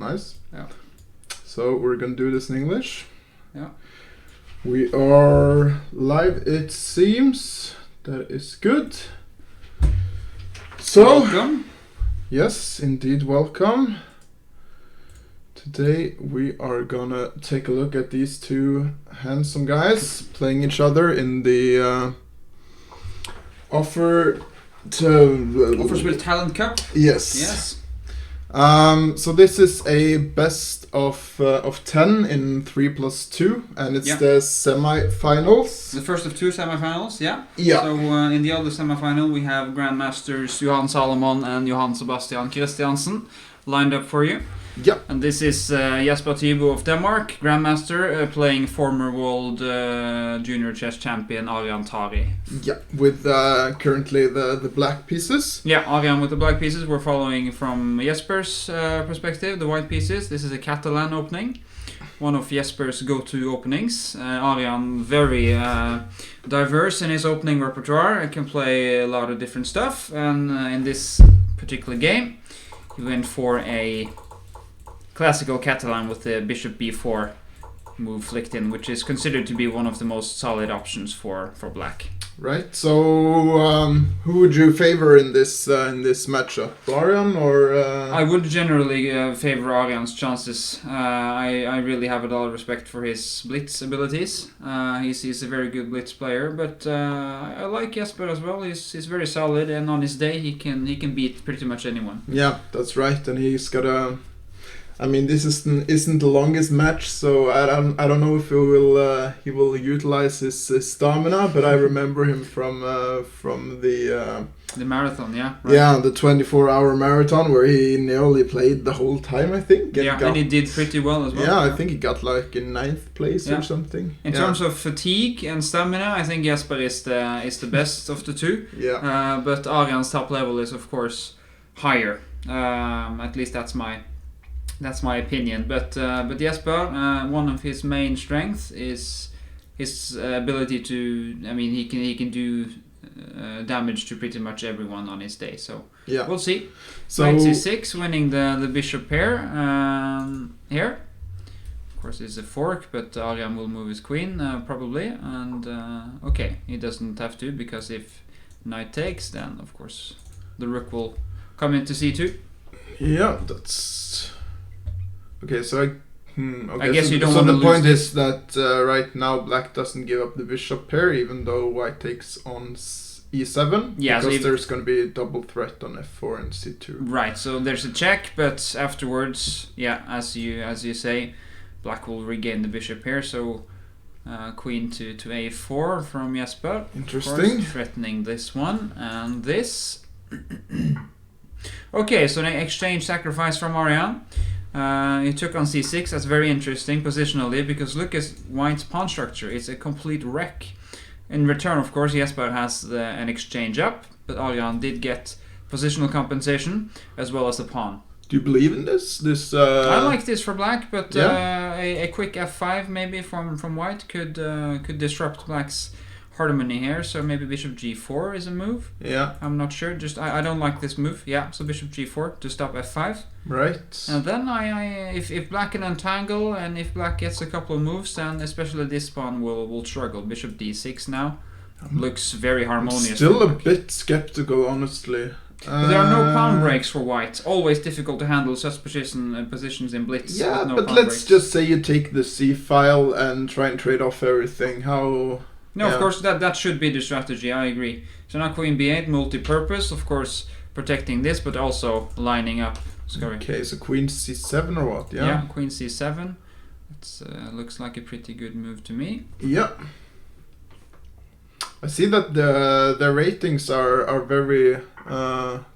Nice. Yeah. So we're gonna do this in English. Yeah. We are live, it seems. That is good. So, welcome. Yes, indeed, welcome. Today we are gonna take a look at these two handsome guys playing each other in the Offers with Talent Cup. Yes. So this is a best of 10 in 3+2, and it's the semi-finals. The first of two semi-finals, yeah. Yeah. So in the other semi-final we have Grandmasters Johan Salomon and Johan Sebastian Christiansen lined up for you. Yeah. And this is Jesper Thybo of Denmark, Grandmaster, playing former World Junior Chess Champion Aryan Tari. Yeah, with currently the black pieces. Yeah, Aryan with the black pieces. We're following from Jesper's perspective, the white pieces. This is a Catalan opening, one of Jesper's go-to openings. Aryan, very diverse in his opening repertoire. He can play a lot of different stuff, and in this particular game, he went for a classical Catalan with the bishop b4 move flicked in, which is considered to be one of the most solid options for black. Right. So, who would you favor in this matchup, Aryan or? I would generally favor Aryan's chances. I really have a lot of respect for his blitz abilities. He's a very good blitz player, but I like Jesper as well. He's very solid, and on his day he can beat pretty much anyone. Yeah, that's right, and he's got a. I mean, this isn't the longest match, so I don't know if he will utilize his stamina, but I remember him from the marathon, yeah. Right. Yeah, the 24-hour marathon where he nearly played the whole time, I think. And he did pretty well as well. Yeah, I think he got like in 9th place or something. In terms of fatigue and stamina, I think Jesper is the best of the two. Yeah. But Aryan's top level is of course higher. At least that's my opinion, but Jesper, one of his main strengths is his ability to. I mean, he can do damage to pretty much everyone on his day. So we'll see. So Knight c6, winning the bishop pair here. Of course, it's a fork, but Aryan will move his queen probably. And okay, he doesn't have to, because if knight takes, then of course the rook will come into c2. Yeah, that's. Okay, so I guess you don't want to lose. So the point is that right now black doesn't give up the bishop pair, even though white takes on e7. Yeah, because there's going to be a double threat on f4 and c2. Right. So there's a check, but afterwards, as you say, black will regain the bishop pair. So queen to a4 from Jesper. Interesting. Course, threatening this one and this. Okay, so they exchange sacrifice from Aryan. He took on c6. That's very interesting positionally, because look at white's pawn structure. It's a complete wreck. In return, of course, Jesper has an exchange up, but Aryan did get positional compensation as well as the pawn. Do you believe in this? I like this for black, but a quick f5 maybe from white could disrupt black's harmony here, so maybe bishop g4 is a move. Yeah. I'm not sure. Just I don't like this move. Yeah, so bishop g4 to stop f5. Right. And then if black can untangle, and if black gets a couple of moves, then especially this pawn will struggle. Bishop d6 now looks very harmonious. I'm still a bit skeptical, honestly. There are no pawn breaks for white. Always difficult to handle such positions in blitz. Yeah, no but let's just say you take the c file and try and trade off everything. How? No, of course, that should be the strategy, I agree. So now queen b8, multi-purpose, of course, protecting this, but also lining up. Sorry. Okay, so queen c7 or what? Yeah, queen c7. It looks like a pretty good move to me. Yeah. I see that the ratings are very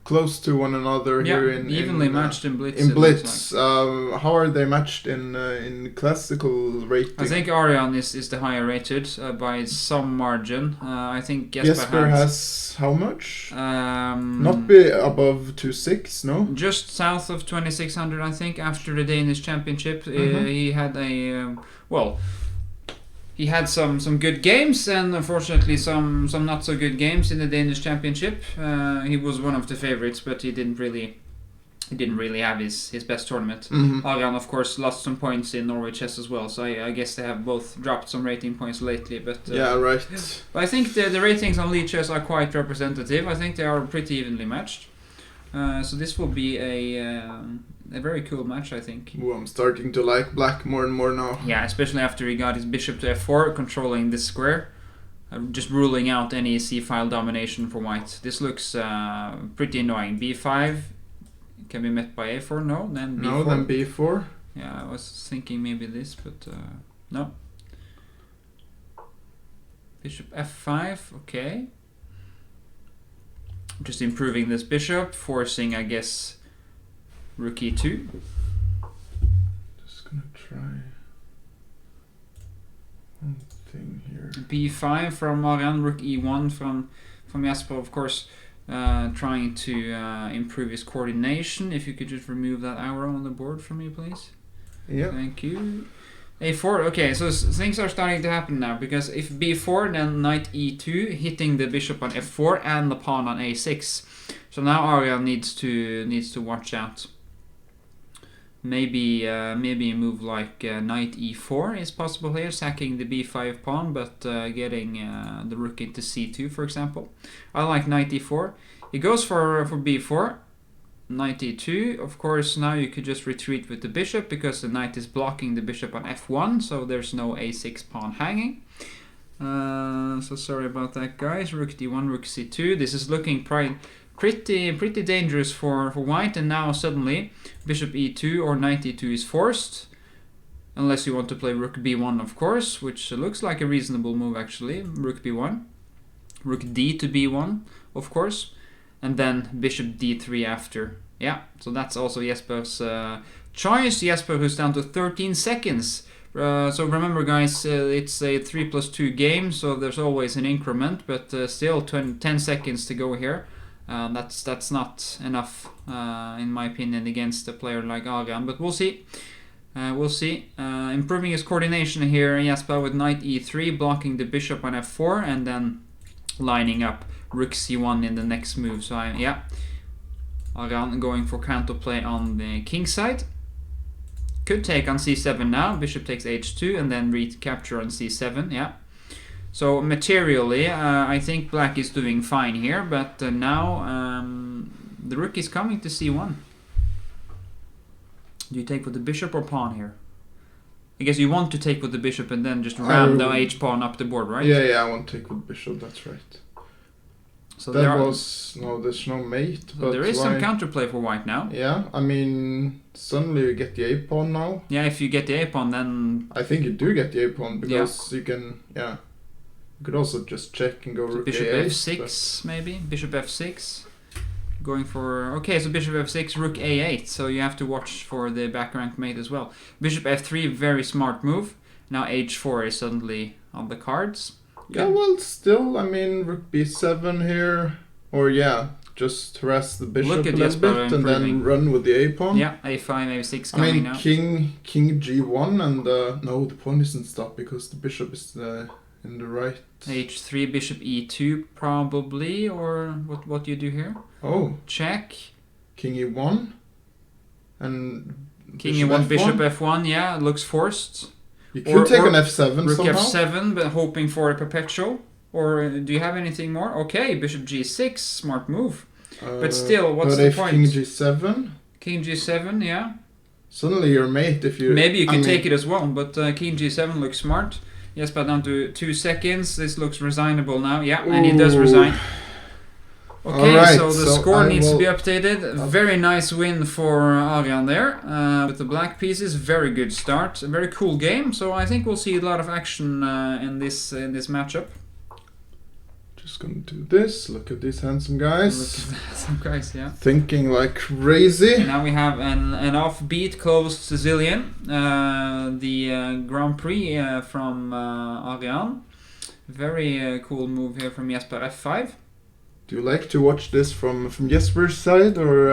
close to one another here evenly matched in blitz. In blitz, like. How are they matched in classical rating? I think Aryan is the higher rated by some margin. I think Jesper has how much? Not be above 2.6, no? Just south of 2600, I think. After the Danish Championship, he had a He had some good games, and unfortunately some not so good games in the Danish Championship. He was one of the favorites, but he didn't really he didn't really have his best tournament. Mm-hmm. Aryan, of course, lost some points in Norway chess as well, so I guess they have both dropped some rating points lately. But yeah, right. But I think the ratings on League chess are quite representative. I think they are pretty evenly matched. So this will be a very cool match, I think. Ooh, I'm starting to like black more and more now. Yeah, especially after he got his bishop to f4, controlling this square. Just ruling out any c-file domination for white. This looks pretty annoying. b5 can be met by a4. No, then b4. No, then b4. Yeah, I was thinking maybe this, but no. Bishop f5, okay. Just improving this bishop, forcing, I guess, rook e2. Just gonna try one thing here. b5 from Aryan, rook e1 from Jesper, of course, trying to improve his coordination. If you could just remove that arrow on the board for me, please. Yeah. Thank you. a4, okay, so things are starting to happen now, because if b4, then knight e2, hitting the bishop on f4 and the pawn on a6. So now Aryan needs to watch out. Maybe a move like knight e4 is possible here, sacking the b5 pawn, but getting the rook into c2, for example. I like knight e4. He goes for b4. Knight e2, of course. Now you could just retreat with the bishop, because the knight is blocking the bishop on f1, so there's no a6 pawn hanging. So sorry about that, guys. Rook d1, rook c2. This is looking pretty dangerous for white, and now suddenly bishop e2 or knight e2 is forced, unless you want to play rook b1, of course, which looks like a reasonable move actually. Rook b1, rook d to b1, of course, and then bishop d3 after. Yeah, so that's also Jesper's choice. Jesper, who's down to 13 seconds. So remember, guys, it's a 3+2 game, so there's always an increment, but still 10 seconds to go here. That's not enough, in my opinion, against a player like Aryan, but we'll see. We'll see. Improving his coordination here, Jesper, with knight e3, blocking the bishop on f4, and then lining up rook c1 in the next move. So Aryan going for counterplay on the king side. Could take on c7 now. Bishop takes h2 and then recapture on c7. Yeah. So materially, I think black is doing fine here, but now the rook is coming to c1. Do you take with the bishop or pawn here? I guess you want to take with the bishop and then just ram the h-pawn up the board, right? Yeah, I want to take with bishop, that's right. So there's no mate. So but there is some counterplay for white now. Yeah, I mean, suddenly you get the a-pawn now. Yeah, if you get the a-pawn, then... I think you do get the a-pawn, because you can, You could also just check and go rook bishop a8, f6, maybe? Bishop f6. Going for... Okay, so bishop f6, rook a8. So you have to watch for the back rank mate as well. Bishop f3, very smart move. Now h4 is suddenly on the cards. Yeah, well, still, I mean, rook b7 here. Or, just harass the bishop a little bit and then run with the a-pawn. Yeah, a5, a6 coming now. King g1 and... no, the pawn isn't stopped because the bishop is in the right. h3, bishop e2 probably, or what do you do here? Oh. Check. King e1 and King e1, bishop f1, yeah, it looks forced. You could take an f7 rook somehow. f7, but hoping for a perpetual. Or do you have anything more? Okay, bishop g6, smart move. But still, what's the point? King g7? King g7, yeah. Suddenly you're mate if you... Maybe you can take it as well, but king g7 looks smart. Yes, but down to 2 seconds. This looks resignable now. Yeah, and he does resign. Okay, right, so the score needs to be updated. Very nice win for Aryan there. With the black pieces, very good start. A very cool game. So I think we'll see a lot of action in this matchup. Just gonna do this. Look at these handsome guys. Look at the handsome guys, yeah. Thinking like crazy. And now we have an offbeat closed Sicilian. The Grand Prix from Aryan. Very cool move here from Jesper f5. Do you like to watch this from Jesper's side or?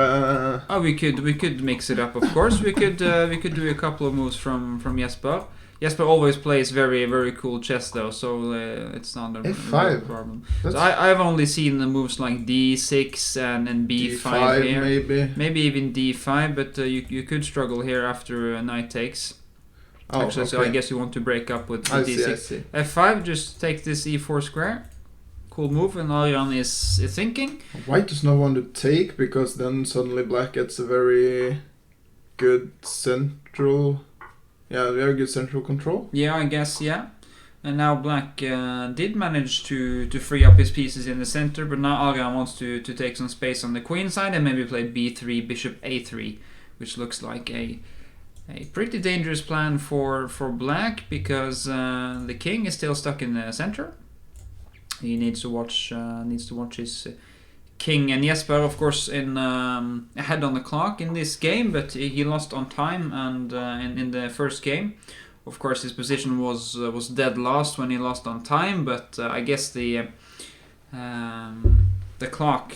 Oh, we could mix it up, of course. we could do a couple of moves from Jesper. Jesper always plays very, very cool chess though, so it's not a F5. real problem. So I've only seen the moves like D6 and B5 D5 here. Maybe even D5, but you could struggle here after knight takes. Oh, Actually, so I guess you want to break up with D6. I see. F5, just take this E4 square. Cool move, and Aryan is thinking. White does not want to take, because then suddenly black gets a very good central... Yeah, very good central control. Yeah, I guess, yeah. And now black did manage to free up his pieces in the center, but now Aryan wants to take some space on the queen side and maybe play b3, bishop a3, which looks like a pretty dangerous plan for black, because the king is still stuck in the center. He needs to watch his king, and Jesper, of course, ahead on the clock in this game, but he lost on time, and in the first game, of course, his position was dead last when he lost on time. But I guess the clock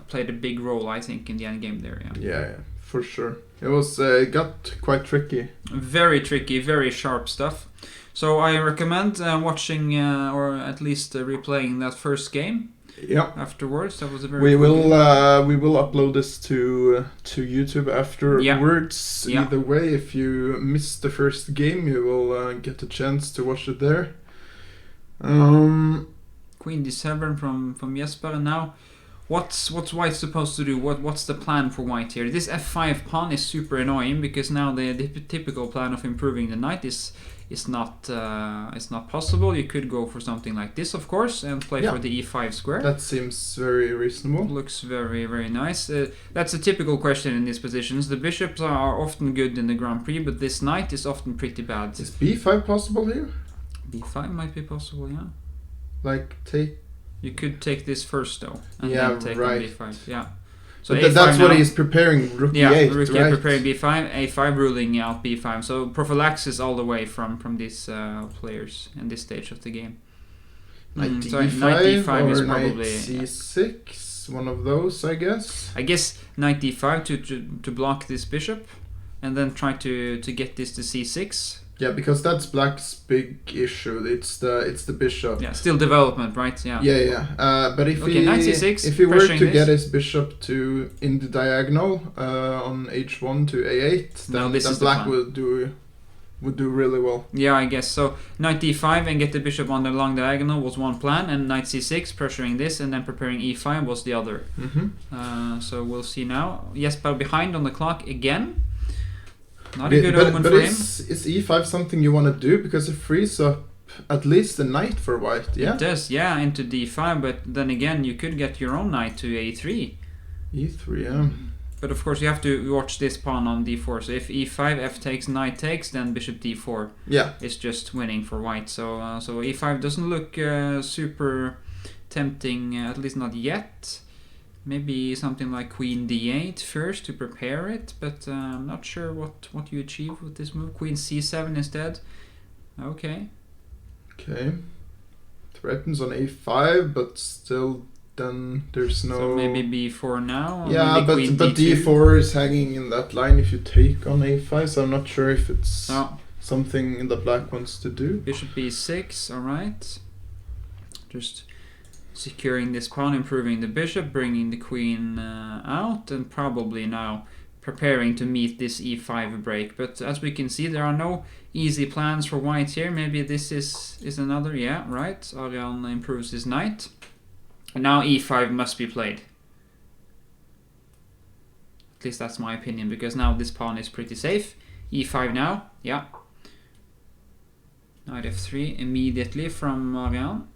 played a big role, I think, in the end game there. Yeah, for sure. It got quite tricky. Very tricky, very sharp stuff. So I recommend watching or at least replaying that first game. Yeah. Afterwards, that was a very. We will upload this to YouTube afterwards. Yeah. Either way, if you missed the first game, you will get a chance to watch it there. Queen d7 from Jesper, and now. What's white supposed to do? What's the plan for white here? This f5 pawn is super annoying, because now the typical plan of improving the knight is not possible. You could go for something like this, of course, and play for the e5 square. That seems very reasonable. Looks very, very nice. That's a typical question in these positions. The bishops are often good in the Grand Prix, but this knight is often pretty bad. Is b5 possible here? b5 might be possible, yeah. Like take. You could take this first though, and then take on b5. Yeah. So that's what he's preparing. Rook e8, rook right? preparing b5, a5 ruling out b5. So prophylaxis all the way from these players in this stage of the game. Knight d5, knight d5 or is knight probably c6. One of those, I guess. I guess knight d5 to block this bishop, and then try to get this to c6. Yeah, because that's black's big issue. It's the bishop. Yeah, still development, right? Yeah. Yeah. But if knight c6, if he were to get this. his bishop to in the diagonal on h1 to a8, then black would do really well. Yeah, I guess so. Knight d5 and get the bishop on the long diagonal was one plan, and knight c6 pressuring this, and then preparing e5 was the other. So we'll see now. Jesper behind on the clock again. Not a good omen for him. Is e5 something you want to do, because it frees up at least the knight for white? Yeah, it does. Yeah, into d5, but then again, you could get your own knight to a3. e3, yeah. But of course, you have to watch this pawn on d4. So if e5, f takes, knight takes, then bishop d4 is just winning for white. So e5 doesn't look super tempting, at least not yet. Maybe something like queen d8 first to prepare it, but I'm not sure what you achieve with this move. Queen c7 instead. Okay. Threatens on a5, but still then there's no... So maybe b4 now? Yeah, but d4 is hanging in that line if you take on a5, so I'm not sure if it's something that black wants to do. Bishop b6, alright. Just... securing this pawn, improving the bishop, bringing the queen out, and probably now preparing to meet this e5 break. But as we can see, there are no easy plans for white here. Maybe this is another, right. Aryan improves his knight. And now e5 must be played. At least that's my opinion, because now this pawn is pretty safe. e5 now, Knight f3 immediately from Aryan.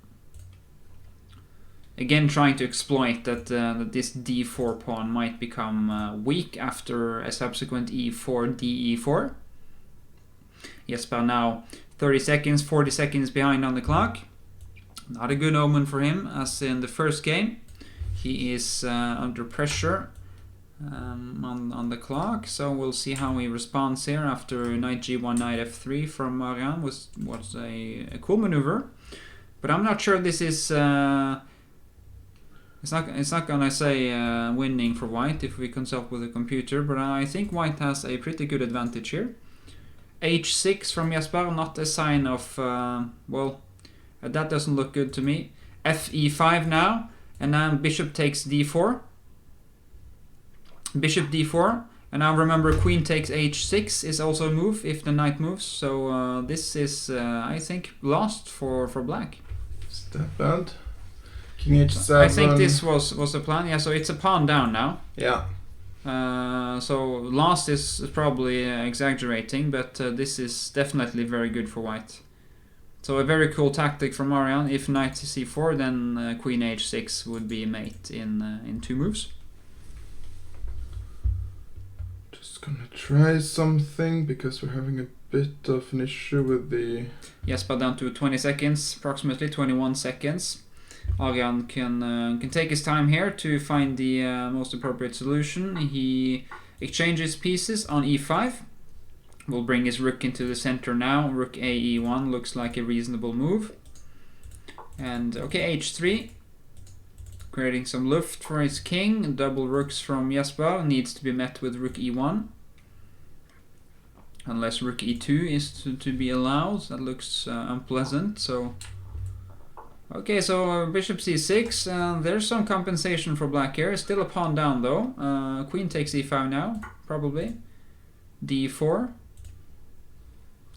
Again, trying to exploit that this d4 pawn might become weak after a subsequent e4, de4. Jesper now 30 seconds, 40 seconds behind on the clock. Not a good omen for him, as in the first game. He is under pressure on the clock, so we'll see how he responds here after knight g1, knight f3 from Aryan was a cool maneuver. But I'm not sure this is... It's not gonna say winning for white if we consult with a computer, but I think white has a pretty good advantage here. h6 from Jesper, not a sign of, well, that doesn't look good to me. fe5 now, and now bishop takes d4. Bishop d4, and now remember queen takes h6 is also a move if the knight moves, so this is, I think, lost for black. Is that bad? King h7. I think this was the plan, yeah, so it's a pawn down now. Yeah. So lost is probably exaggerating, but this is definitely very good for white. So a very cool tactic from Aryan. If knight to c4, then queen h6 would be mate in 2 moves. Just gonna try something because we're having a bit of an issue with the... Jesper down to 20 seconds, approximately 21 seconds. Aryan can take his time here to find the most appropriate solution. He exchanges pieces on e5. Will bring his rook into the center now. Rook a e1 looks like a reasonable move. And okay, h3. Creating some luft for his king. Double rooks from Jesper needs to be met with rook e1. Unless rook e2 is to be allowed. That looks unpleasant. So okay, so bishop c6. There's some compensation for black here. Still a pawn down though. Queen takes e5 now, probably. d4.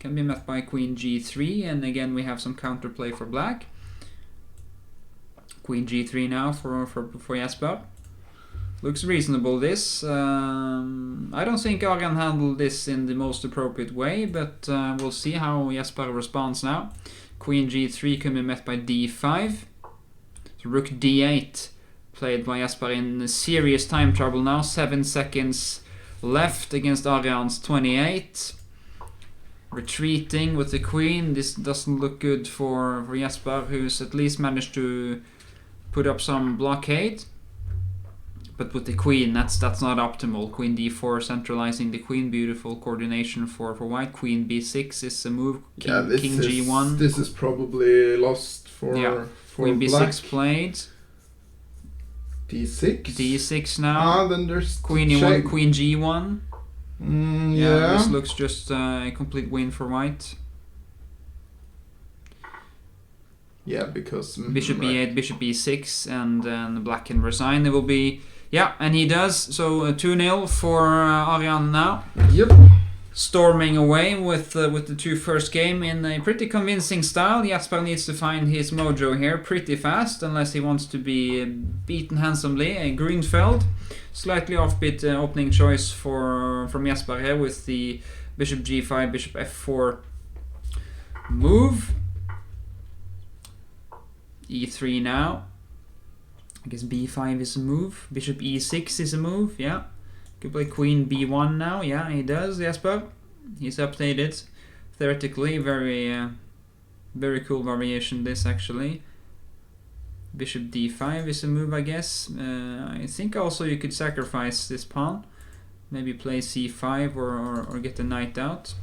Can be met by queen g3, and again we have some counterplay for black. Queen g3 now for Jesper. Looks reasonable this. I don't think Aryan handled this in the most appropriate way, but we'll see how Jesper responds now. Queen g3 can be met by d5. So rook d8 played by Jesper in serious time trouble now. 7 seconds left against Aryan's 28. Retreating with the queen. This doesn't look good for Jesper, who's at least managed to put up some blockade. But with the queen, that's not optimal. Queen d4 centralizing the queen. Beautiful coordination for white. Queen b6 is a move. King g1. This is probably lost for, for Queen b6 black. played. d6. d6 now. Then there's queen e1, queen g1. Yeah. This looks just a complete win for white. Yeah, because bishop e8, bishop e6, and then black can resign. It will be, yeah, and he does. So 2-0 for Aryan now. Yep. Storming away with the 2 first game in a pretty convincing style. Jesper needs to find his mojo here pretty fast, unless he wants to be beaten handsomely. A Grünfeld, slightly offbeat opening choice from Jesper here with the bishop g5, bishop f4 move. e3 now. I guess b5 is a move. Bishop e6 is a move, yeah. Could play queen b1 now, yeah, he does, Jesper. He's updated. Theoretically, very cool variation this actually. Bishop d5 is a move, I guess. I think also you could sacrifice this pawn. Maybe play c5 or get the knight out.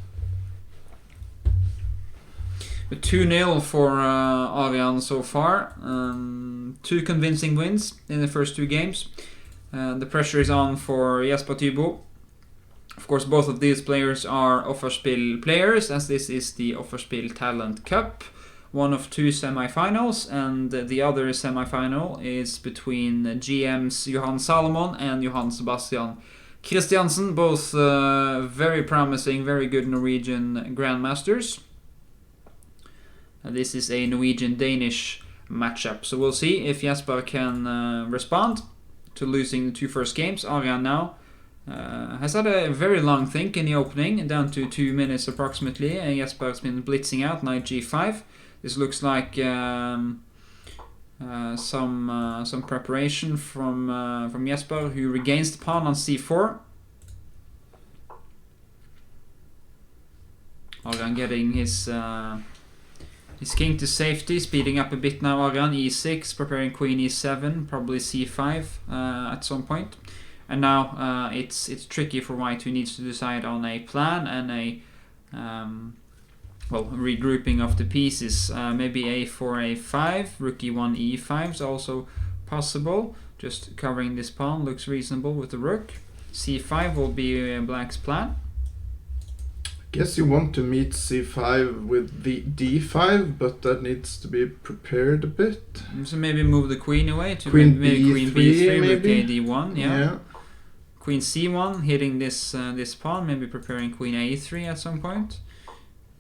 But 2-0 for Aryan so far. 2 convincing wins in the first 2 games. The pressure is on for Jesper Thybo. Of course, both of these players are Offerspiel players, as this is the Offerspiel Talent Cup. One of 2 semi-finals, and the other semi-final is between GMs Johan Salomon and Johan Sebastian Christiansen. Both very promising, very good Norwegian grandmasters. This is a Norwegian-Danish matchup, so we'll see if Jesper can respond to losing the 2 first games. Aryan now has had a very long think in the opening, down to 2 minutes approximately. Jesper has been blitzing out, knight g5. This looks like some preparation from Jesper, who regains the pawn on c4. Aryan getting his king to safety, speeding up a bit now. Aryan e6, preparing queen e7, probably c5 at some point. And now it's tricky for white, who needs to decide on a plan and a regrouping of the pieces. Maybe a4, a5, rook e1, e5 is also possible. Just covering this pawn looks reasonable with the rook. c5 will be black's plan. Guess you want to meet c5 with the d5, but that needs to be prepared a bit. So maybe move the queen away to Queen maybe b3, queen b3, rook maybe? a d1, yeah. Queen c1, hitting this this pawn, maybe preparing queen a3 at some point.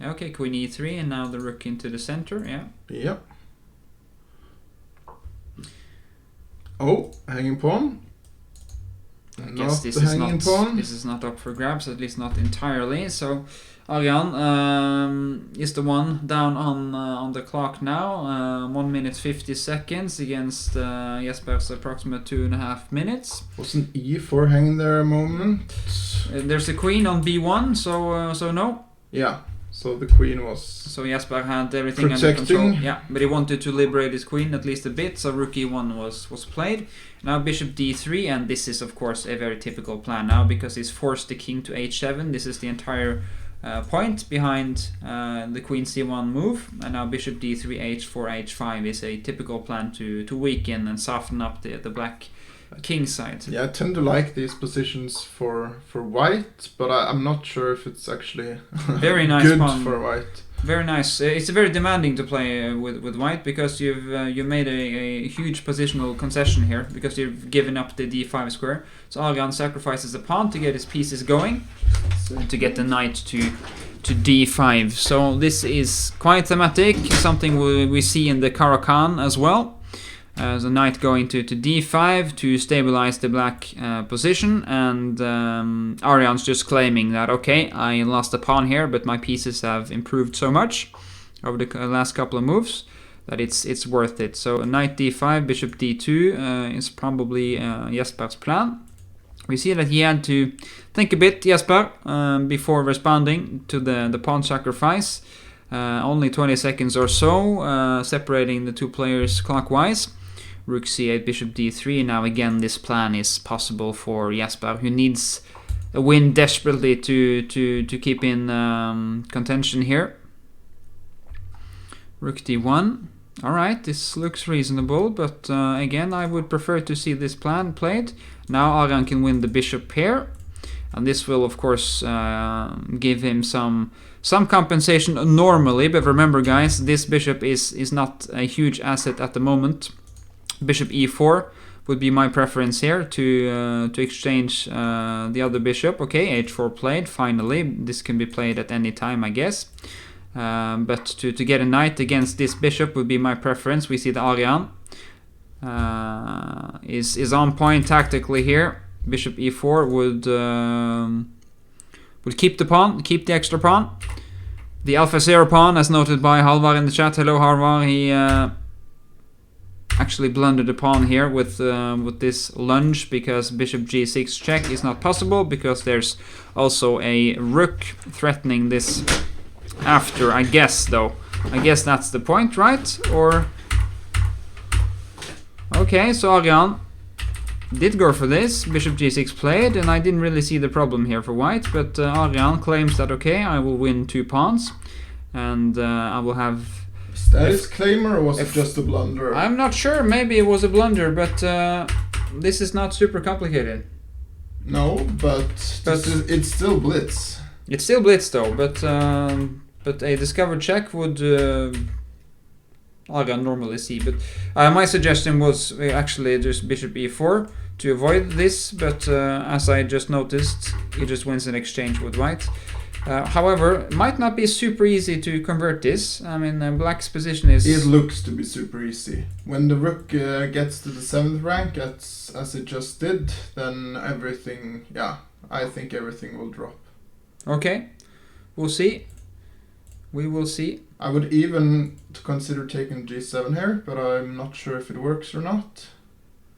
Okay, queen e3, and now the rook into the center, yeah. Yep. Oh, hanging pawn. I guess this is not up for grabs, at least not entirely. So Aryan is the one down on the clock now. 1 minute 50 seconds against Jesper's approximate 2.5 minutes. Wasn't e4 hanging there a moment? There's a queen on b1, so no. Yeah. So the queen was. So Jesper had everything under control. Yeah, but he wanted to liberate his queen at least a bit. So rook e1 was played. Now bishop d3, and this is of course a very typical plan now because he's forced the king to h7. This is the entire point behind the queen c1 move, and now bishop d3, h4, h5 is a typical plan to weaken and soften up the black king side. Yeah, I tend to like these positions for white, but I'm not sure if it's actually very nice good pawn for white. Very nice. It's very demanding to play with white because you made a huge positional concession here because you've given up the d5 square. So Aryan sacrifices a pawn to get his pieces going, to get the knight to d5. So this is quite thematic, something we see in the Caro-Kann as well. The knight going to d5 to stabilize the black position, and Aryan's just claiming that, okay, I lost a pawn here, but my pieces have improved so much over the last couple of moves that it's worth it. So knight d5, bishop d2 is probably Jesper's plan. We see that he had to think a bit, Jesper, before responding to the pawn sacrifice. Only 20 seconds or so separating the two players clockwise. Rook c8, bishop d3. Now again, this plan is possible for Jesper, who needs a win desperately to keep in contention here. Rook d1. Alright, this looks reasonable, but again, I would prefer to see this plan played. Now Aryan can win the bishop pair, and this will of course give him some compensation normally, but remember guys, this bishop is not a huge asset at the moment. Bishop e4 would be my preference here to exchange the other bishop. Okay, h4 played, finally. This can be played at any time, I guess. But to get a knight against this bishop would be my preference. We see the Aryan is on point tactically here. Bishop e4 would keep the pawn, keep the extra pawn. The Alpha Zero pawn, as noted by Halvar in the chat. Hello Halvar, he actually blundered the pawn here with this lunge because bishop g6 check is not possible because there's also a rook threatening this after, I guess, though. I guess that's the point, right? Or okay, so Aryan did go for this, bishop g6 played, and I didn't really see the problem here for white, but Aryan claims that, okay, I will win 2 pawns, and I will have... Is that his claim, or was it just a blunder? I'm not sure, maybe it was a blunder, but this is not super complicated. No, but it's still blitz. It's still blitz though, but a discovered check would Aryan normally see. But my suggestion was actually just bishop e4 to avoid this, but as I just noticed, he just wins an exchange with white. However, it might not be super easy to convert this. I mean, black's position is... It looks to be super easy. When the rook gets to the 7th rank, as it just did, then everything, yeah, I think everything will drop. Okay, we'll see. We will see. I would even consider taking g7 here, but I'm not sure if it works or not.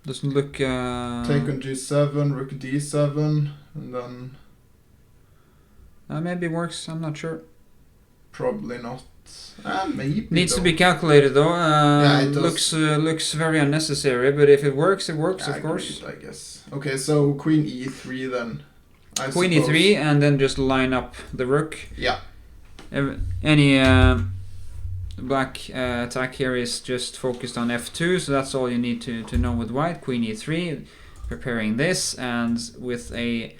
Doesn't look... Take on g7, rook d7, and then... maybe it works, I'm not sure. Probably not. Maybe. Needs though. to be calculated though. Yeah, it does. Looks very unnecessary, but if it works, it works, yeah, of course. Agreed, I guess. Okay, so queen e3 then. Queen e3, and then just line up the rook. Yeah. Any black attack here is just focused on f2, so that's all you need to know with white. Queen e3, preparing this, and with a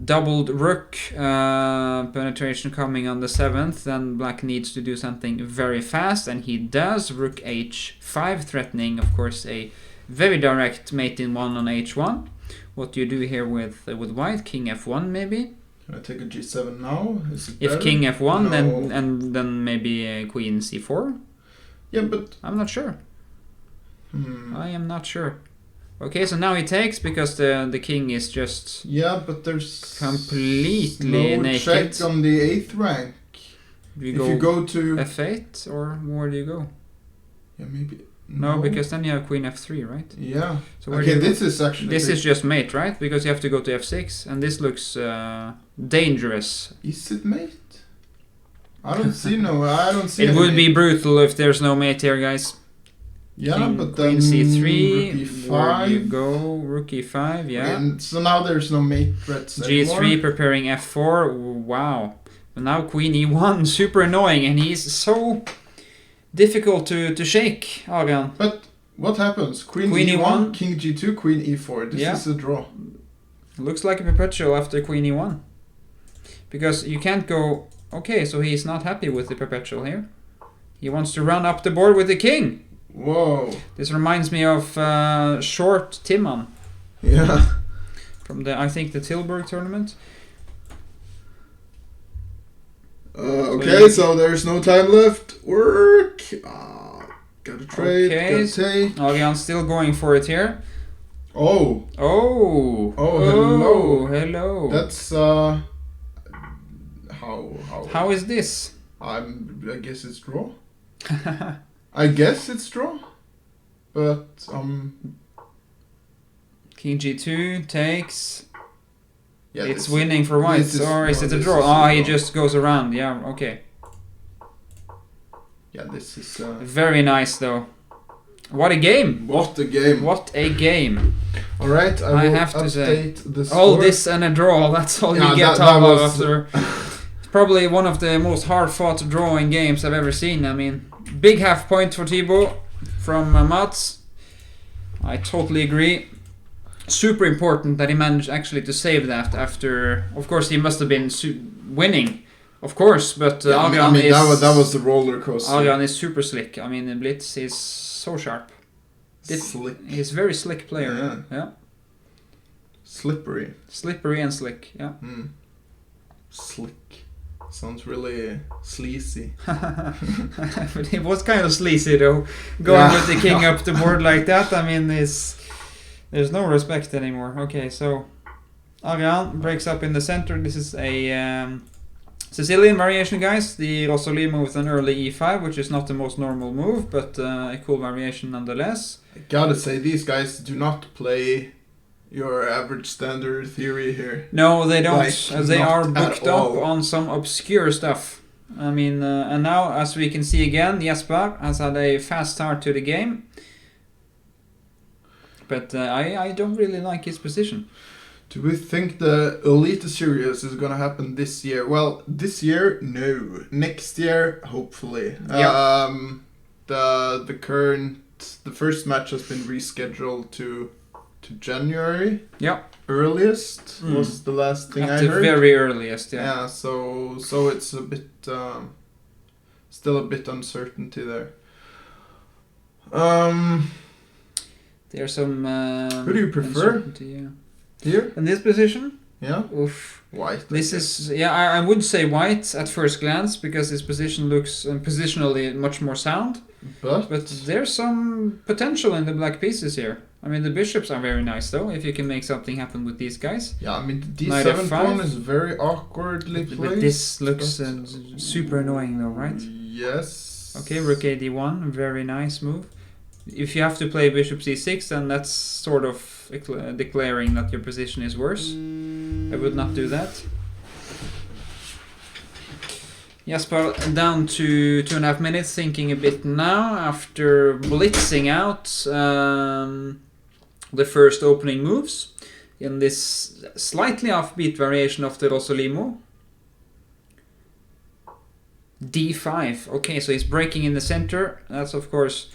doubled rook penetration coming on the 7th, then black needs to do something very fast, and he does. Rook h5, threatening, of course, a very direct mate in 1 on h1. What do you do here with white? King f1 maybe? Can I take a g7 now? Is it If better? king f1, No. then maybe queen c4? Yeah, but... I'm not sure. I am not sure. Okay, so now he takes because the king is just Yeah, but there's... completely no naked. check on the 8th rank. If If you go to... f8, or where do you go? Yeah, maybe... No, because then you have queen f3, right? Yeah. So where do Okay, you go? this is actually... This is just mate, right? Because you have to go to f6, and this looks dangerous. Is it mate? I don't see no... I don't see It any would mate. be brutal if there's no mate here, guys. Yeah, King, but then... queen c3, rook e5. where do you go? Rook e5, yeah. And so now there's no mate threats G3 anymore. preparing f4, wow. But now queen e1, super annoying, and he's so difficult to shake, Aryan. But what happens? Queen E1, e1, king g2, queen e4. This Yeah. is a draw. Looks like a perpetual after queen e1. Because you can't go... Okay, so he's not happy with the perpetual here. He wants to run up the board with the king. Whoa. This reminds me of Short Timon Yeah. from I think the Tilburg tournament. Okay, so there's no time left. Work. Gotta trade. Okay. Gotta take. Aryan's still going for it here. Oh. Oh. Oh, hello. Hello. That's How is this? I guess it's draw. I guess it's draw. But King g2 takes. yeah, It's this- winning for white, this is- or is no, it a this draw? is a Ah, he draw. just goes around. Yeah, okay. Yeah, this is Very nice though. What a game! what a game. What a game! All right, I I will have to say, update the score. all this and a draw. That's all Yeah, you get that out of was- after. It's probably one of the most hard-fought drawing games I've ever seen. I mean, big half point for Thybo from Mats. I totally agree. Super important that he managed actually to save that after. Of course, he must have been winning, of course. But Yeah, I Aryan mean is that was the roller coaster. Aryan is super slick. I mean, the Blitz is so sharp. Slick. He's a very slick player. Yeah. Slippery. Slippery and slick. Yeah. Slick. Sounds really sleazy. But it was kind of sleazy though, going with the king up the board like that. I mean, there's no respect anymore. Okay, so Aryan breaks up in the center. This is a Sicilian variation, guys. The Rosolimo with an early e5, which is not the most normal move, but a cool variation nonetheless. I gotta say, these guys do not play your average standard theory here. No, they don't. Like, They not are at booked up all. on some obscure stuff. I mean, and now, as we can see again, Jesper has had a fast start to the game. But I don't really like his position. Do we think the Elite Series is gonna happen this year? Well, this year, no. Next year, hopefully. Yeah. The first match has been rescheduled to January. Yeah. Earliest was the last thing At I the heard. very earliest, yeah. Yeah, so it's a bit still a bit uncertainty there. There's some. Who do you prefer? Yeah. Here? In this position, Yeah. oof. White. This is I would say white at first glance because his position looks positionally much more sound. But There's some potential in the black pieces here. I mean, the bishops are very nice though. If you can make something happen with these guys. yeah, I mean the Knight D7 F5. pawn is very awkwardly But placed. this looks super annoying though, right? Yes. Okay, rook ad1, very nice move. If you have to play bishop c6, then that's sort of declaring that your position is worse. I would not do that. Jesper down to 2.5 minutes, thinking a bit now after blitzing out the first opening moves in this slightly offbeat variation of the Rosolimo. d5. Okay, so he's breaking in the center. That's of course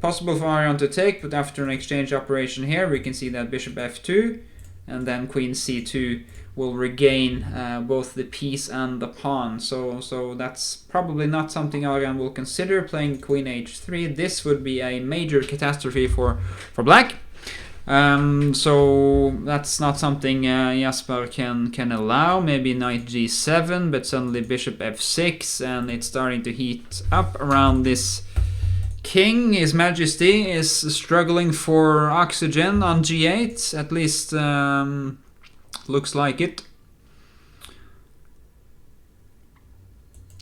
possible for Aryan to take, but after an exchange operation here, we can see that bishop f2 and then queen c2 will regain both the piece and the pawn. So that's probably not something Aryan will consider, playing queen h3. This would be a major catastrophe for black. So that's not something Jesper can allow. Maybe knight g7, but suddenly bishop f6, and it's starting to heat up around this king. His Majesty is struggling for oxygen on g8, at least looks like it.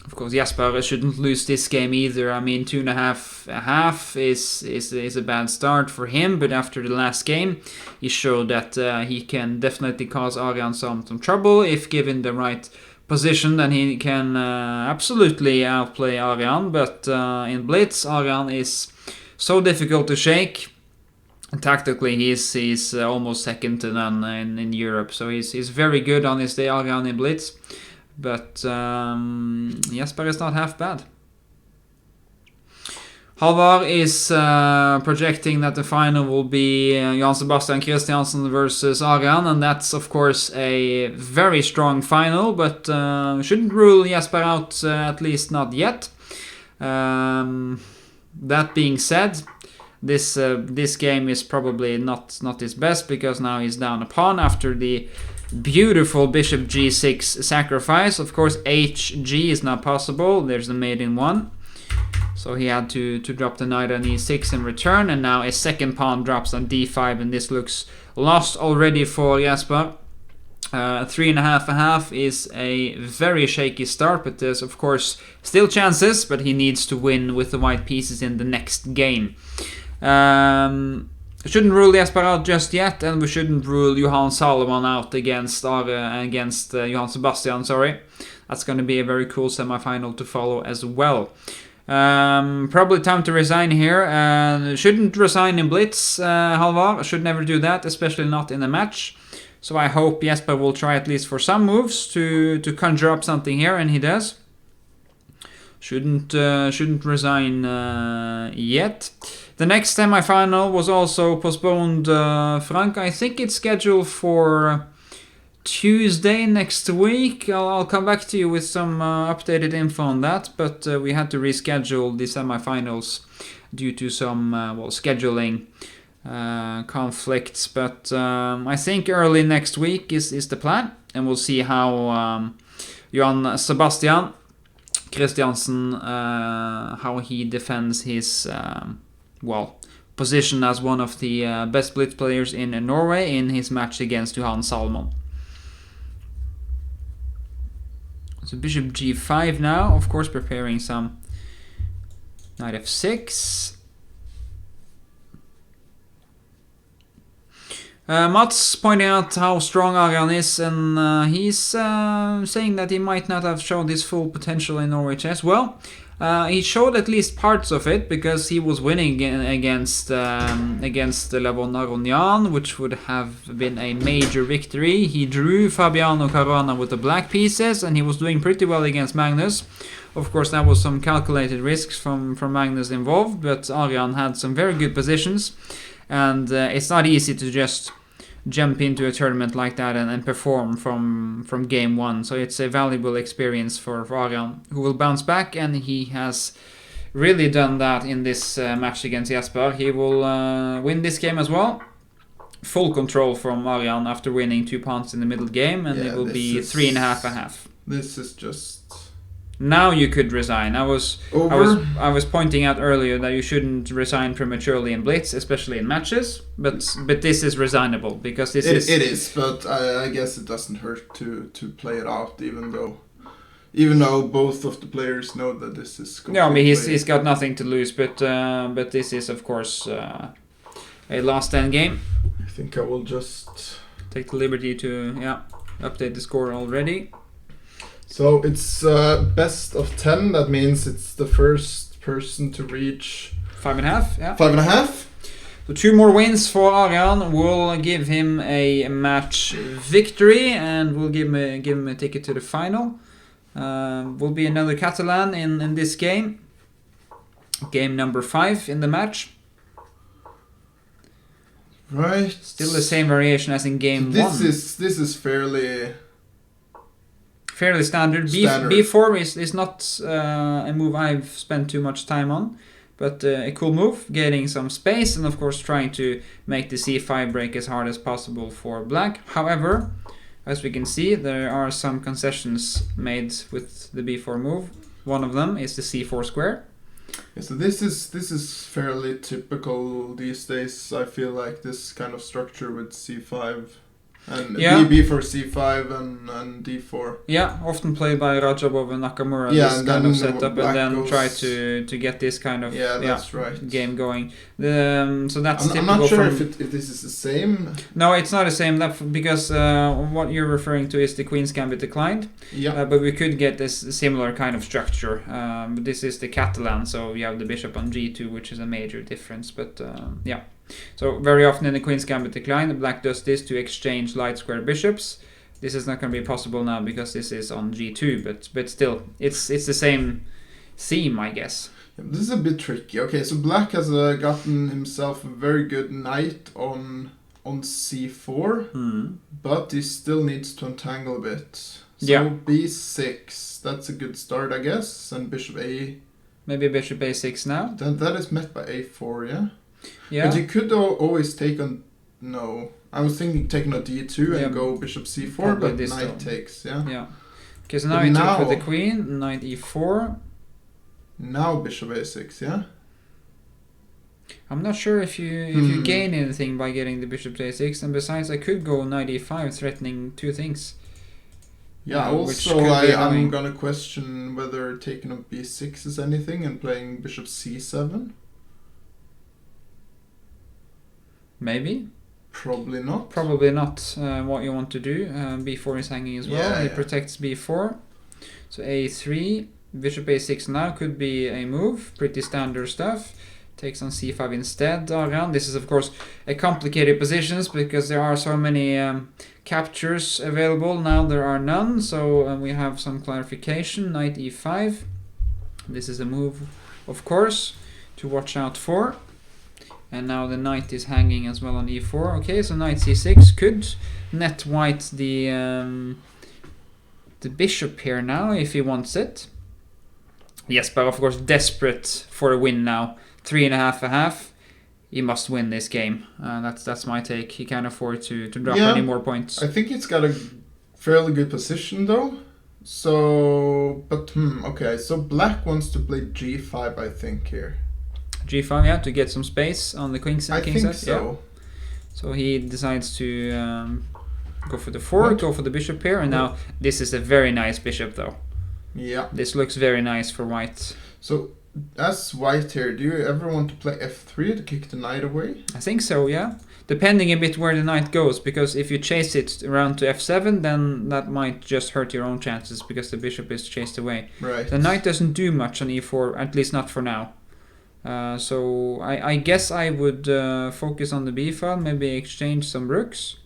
Of course, Jesper shouldn't lose this game either. I mean, 2.5 is a bad start for him, but after the last game, he showed that he can definitely cause Aryan some trouble. If given the right position, then he can absolutely outplay Aryan, but in blitz, Aryan is so difficult to shake. And tactically, he's almost second to none in Europe, so he's very good on his day, Aryan, in blitz. But Jesper is not half bad. Halvard is projecting that the final will be Johan Sebastian Christiansen versus Aryan, and that's of course a very strong final, but shouldn't rule Jesper out, at least not yet. That being said, this game is probably not his best, because now he's down a pawn after the beautiful bishop g6 sacrifice. Of course, hg is not possible. There's the mate in 1. So he had to drop the knight on e6 in return, and now a second pawn drops on d5, and this looks lost already for Jesper. 3.5 is a very shaky start, but there's of course still chances, but he needs to win with the white pieces in the next game. Shouldn't rule Jesper out just yet, and we shouldn't rule Johan Salomon out against Johan Sebastian, sorry. That's going to be a very cool semi-final to follow as well. Probably time to resign here. Shouldn't resign in blitz, Halvard. Should never do that, especially not in a match. So I hope Jesper will try at least for some moves to conjure up something here, and he does. Shouldn't resign yet. The next semi-final was also postponed, Frank. I think it's scheduled for Tuesday next week. I'll come back to you with some updated info on that, but we had to reschedule the semi-finals due to some scheduling conflicts. But I think early next week is the plan, and we'll see how Johan Sebastian Christiansen, how he defends his position as one of the best blitz players in Norway in his match against Johan Salomon. So bishop g5 now, of course preparing some knight f6. Mats pointing out how strong Aryan is, and he's saying that he might not have shown his full potential in Norway chess. Well, he showed at least parts of it, because he was winning against Levon Aronian, which would have been a major victory. He drew Fabiano Caruana with the black pieces, and he was doing pretty well against Magnus. Of course, there was some calculated risks from Magnus involved, but Aryan had some very good positions, and it's not easy to just jump into a tournament like that and perform from game one. So it's a valuable experience for Aryan, who will bounce back, and he has really done that in this match against Jesper. He will win this game as well. Full control from Aryan after winning 2 pawns in the middle game, and it will be 3.5. This is just... Now you could resign. I was pointing out earlier that you shouldn't resign prematurely in blitz, especially in matches. But this is resignable, because it is. But I guess it doesn't hurt to play it out, even though both of the players know that this is. No, I mean he's got nothing to lose. But this is of course a last end game. I think I will just take the liberty to update the score already. So it's best of 10. That means it's the first person to reach 5.5. Yeah. 5.5. So 2 more wins for Aryan will give him a match victory, and will give him a ticket to the final. Will be another Catalan in this game. Game number 5 in the match. Right. Still the same variation as in game 1. This is fairly fairly standard. B4 is not a move I've spent too much time on, but a cool move, getting some space, and of course trying to make the C5 break as hard as possible for black. However, as we can see, there are some concessions made with the B4 move. One of them is the C4 square. Yeah, so this is fairly typical these days. I feel like this kind of structure with C5 and B for C5 and D4. Yeah, often played by Rajabov and Nakamura. Yeah, this and kind then of setup, and then goes... try to get this kind of that's right. game going. So that's typical. I'm not sure if this is the same. No, it's not the same. Because what you're referring to is the Queen's Gambit declined. Yeah. But we could get this similar kind of structure. But this is the Catalan, so you have the bishop on G2, which is a major difference. But yeah. So very often in the Queen's Gambit decline, black does this to exchange light square bishops. This is not going to be possible now because this is on G2, but still, it's the same theme, I guess. This is a bit tricky. Okay, so black has gotten himself a very good knight on C4, but he still needs to entangle a bit. So B6, that's a good start, I guess, and bishop A. Maybe bishop A6 now. That is met by A4, yeah? Yeah. But you could always take on... No. I was thinking taking on D2 and go bishop C4, probably but knight takes, yeah? Yeah. Okay, so now you took with the queen, knight E4. Now bishop A6, yeah? I'm not sure if you gain anything by getting the bishop to A6, and besides I could go knight E5 threatening two things. Yeah, also I'm gonna question whether taking on B6 is anything and playing bishop C7. Maybe. Probably not. Probably not what you want to do. B4 is hanging as well. He protects B4. So A3, bishop A6 now could be a move. Pretty standard stuff. Takes on C5 instead, Aryan. This is of course a complicated positions because there are so many captures available. Now there are none, so we have some clarification. Knight E5. This is a move, of course, to watch out for. And now the knight is hanging as well on E4. Okay, so knight C6 could net white the bishop here now if he wants it. Jesper, of course, desperate for a win now. 3.5 a half. He must win this game. That's my take. He can't afford to drop any more points. I think he's got a fairly good position though. So, but okay. So black wants to play G5, I think here. G5, yeah, to get some space on the king's side. I think so. Yeah. So he decides to go for the fork, go for the bishop here, and now this is a very nice bishop though. Yeah. This looks very nice for white. So, as white here, do you ever want to play F3 to kick the knight away? I think so, yeah. Depending a bit where the knight goes, because if you chase it around to F7, then that might just hurt your own chances because the bishop is chased away. Right. The knight doesn't do much on E4, at least not for now. So I guess I would focus on the B file, maybe exchange some rooks,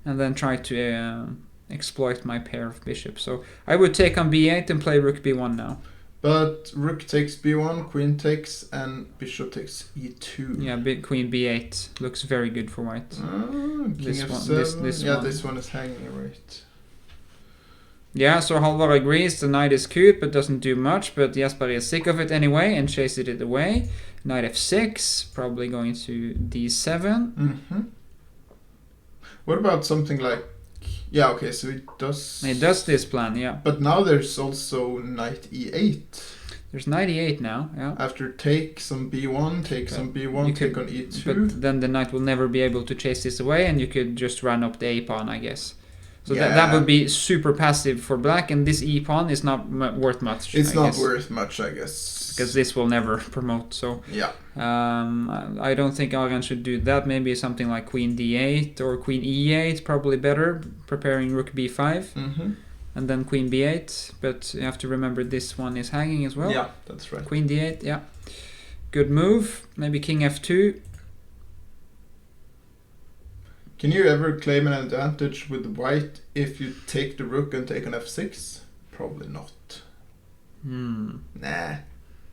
and then try to exploit my pair of bishops. So I would take on B8 and play rook B1 now. But rook takes B1, queen takes, and bishop takes E2. Yeah, queen B8 looks very good for white. King this F7. One. This one is hanging right. Yeah, so Halvard agrees the knight is cute but doesn't do much, but Jesper is sick of it anyway and chases it away. Knight F6, probably going to D7. What about something like... Yeah, okay, so it does... It does this plan, yeah. But now there's also knight E8. There's knight E8 now, yeah. After take some B1, some B1, take on E2. But then the knight will never be able to chase this away and you could just run up the A pawn, I guess. So that would be super passive for black, and this E-pawn is not worth much. It's not worth much, I guess. Because this will never promote, so... Yeah. I don't think Aryan should do that. Maybe something like Queen D8 or Queen E8, probably better. Preparing Rook B5. And then Queen B8. But you have to remember this one is hanging as well. Yeah, that's right. Queen D8, yeah. Good move. Maybe King F2. Can you ever claim an advantage with white if you take the rook and take an F6? Probably not. Nah,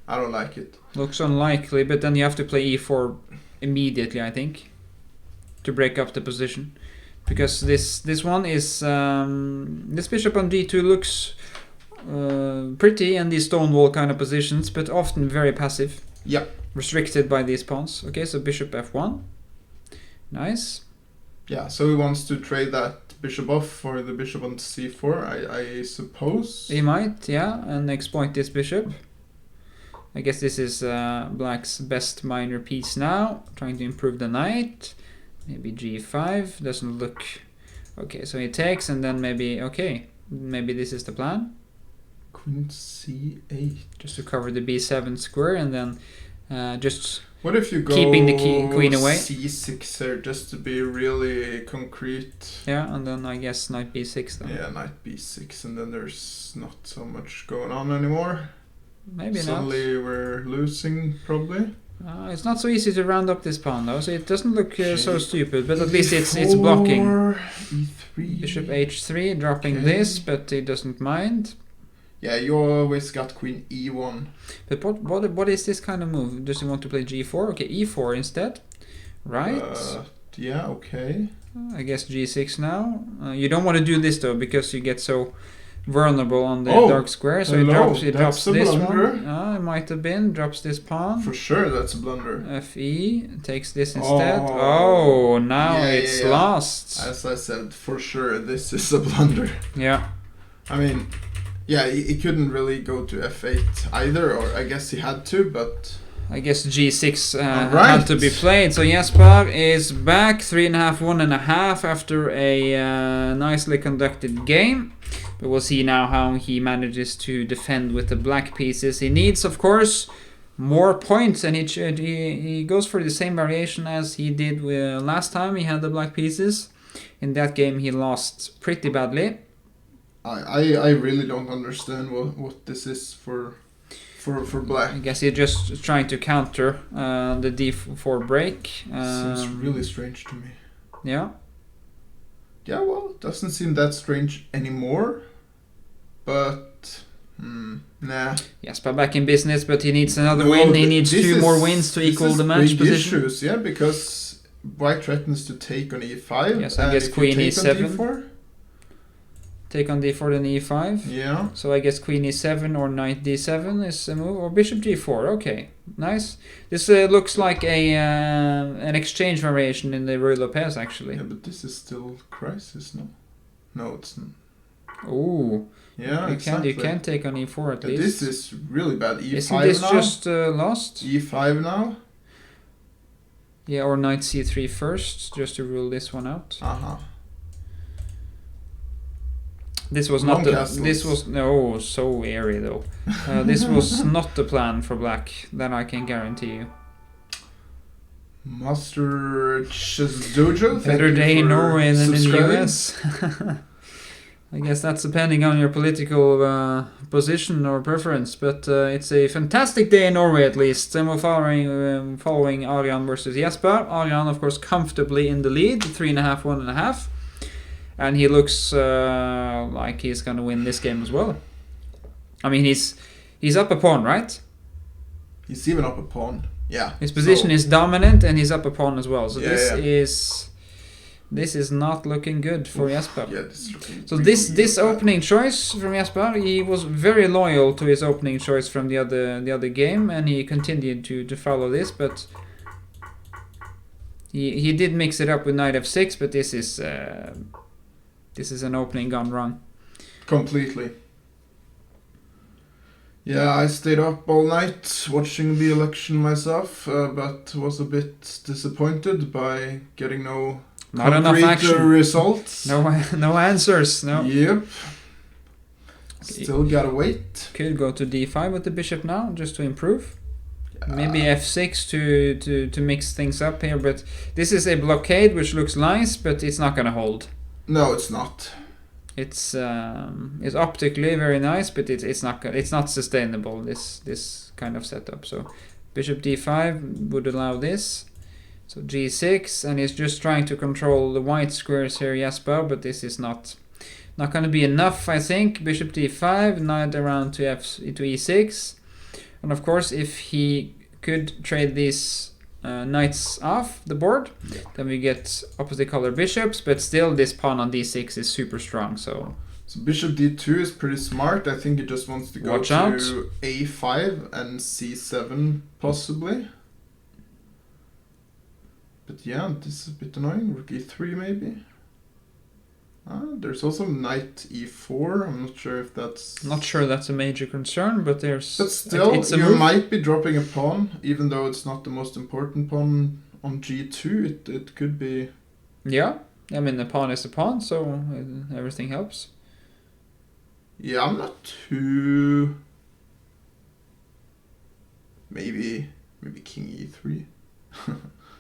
I don't like it. Looks unlikely, but then you have to play E4 immediately, I think, to break up the position. because this one is this bishop on d2 looks pretty in these stonewall kind of positions, but often very passive. Yeah. Restricted by these pawns. Okay, so bishop f1. Nice. Yeah, so he wants to trade that bishop off for the bishop on c4, I suppose. He might, yeah, and exploit this bishop. I guess this is black's best minor piece now, trying to improve the knight. Maybe g5, doesn't look... Okay, so he takes, and then maybe this is the plan. Queen c8. Just to cover the b7 square, and then just... What if you go keeping the queen away? c6 here, just to be really concrete? Yeah, and then I guess knight b6 then. Yeah, knight b6, and then there's not so much going on anymore. Maybe Suddenly not. we're losing, probably. It's not so easy to round up this pawn though, so it doesn't look so stupid, but at least it's blocking. e3. Bishop h3, dropping this, but he doesn't mind. Yeah, you always got queen e1. But what is this kind of move? Does he want to play g4? Okay, e4 instead. Right. Yeah, okay. I guess g6 now. You don't want to do this though, because you get so vulnerable on the dark square. So he drops this one. It might have been. Drops this pawn. For sure, that's a blunder. Fe takes this instead. Oh, now it's lost. As I said, for sure, this is a blunder. Yeah. I mean, yeah, he couldn't really go to f8 either, or I guess he had to, but... I guess g6 had to be played. So Jesper is back 3.5, 1.5 after a nicely conducted game. But we'll see now how he manages to defend with the black pieces. He needs, of course, more points, and he goes for the same variation as he did last time he had the black pieces. In that game he lost pretty badly. I really don't understand what this is for black. I guess he's just trying to counter the d4 break. Seems really strange to me. Yeah. Yeah, well, it doesn't seem that strange anymore. But, nah. Jesper back in business, but he needs another win. He needs two more wins to equal the match position. Issues, yeah, because white threatens to take on e5. Yes, I guess queen e7. d4, take on d4 then e5. Yeah. So I guess queen e7 or knight d7 is a move, or bishop g4. Okay, nice. This looks like an exchange variation in the Ruy Lopez actually. Yeah, but this is still crisis, no? No, it's not. Oh. Yeah, You can take on e4 at least. This is really bad. E5 Isn't this now? just lost? E5 now? Yeah, or knight c3 first, just to rule this one out. This was not so airy though. This was not the plan for black, that I can guarantee you. Master Chess Dojo. Better day in Norway than in the US. I guess that's depending on your political position or preference, but it's a fantastic day in Norway at least. And we're following Aryan versus Jesper. Aryan, of course, comfortably in the lead, 3.5, 1.5. And he looks like he's going to win this game as well. I mean, he's up a pawn, right? He's even up a pawn. Yeah. His position is dominant, and he's up a pawn as well. So yeah, this is not looking good for Jesper. Yeah, this is looking. So this opening choice from Jesper, he was very loyal to his opening choice from the other game, and he continued to follow this, but he did mix it up with knight f6, but this is an opening gone wrong. Completely. Yeah, I stayed up all night watching the election myself, but was a bit disappointed by getting no concrete results. No answers. No. Yep. Still gotta wait. Could go to d5 with the bishop now, just to improve. Maybe f6 to mix things up here, but this is a blockade which looks nice, but it's not gonna hold. No, it's not. It's optically very nice, but it's not sustainable, this kind of setup. So bishop d5 would allow this. So g6, and he's just trying to control the white squares here, Jesper, but this is not going to be enough, I think. Bishop d5, knight around to e6, and of course, if he could trade these knights off the board. Yeah. Then we get opposite color bishops, but still this pawn on d6 is super strong. So bishop d2 is pretty smart. I think he just wants to go Watch to out. a5 and c7 possibly. But yeah, this is a bit annoying. Rook e3 maybe. There's also knight e4. I'm not sure if that's... not sure that's a major concern, but there's... But still, it's a you move. might be dropping a pawn, even though it's not the most important pawn on g2. It could be... Yeah, I mean the pawn is a pawn, so everything helps. Yeah, I'm not too... Maybe king e3.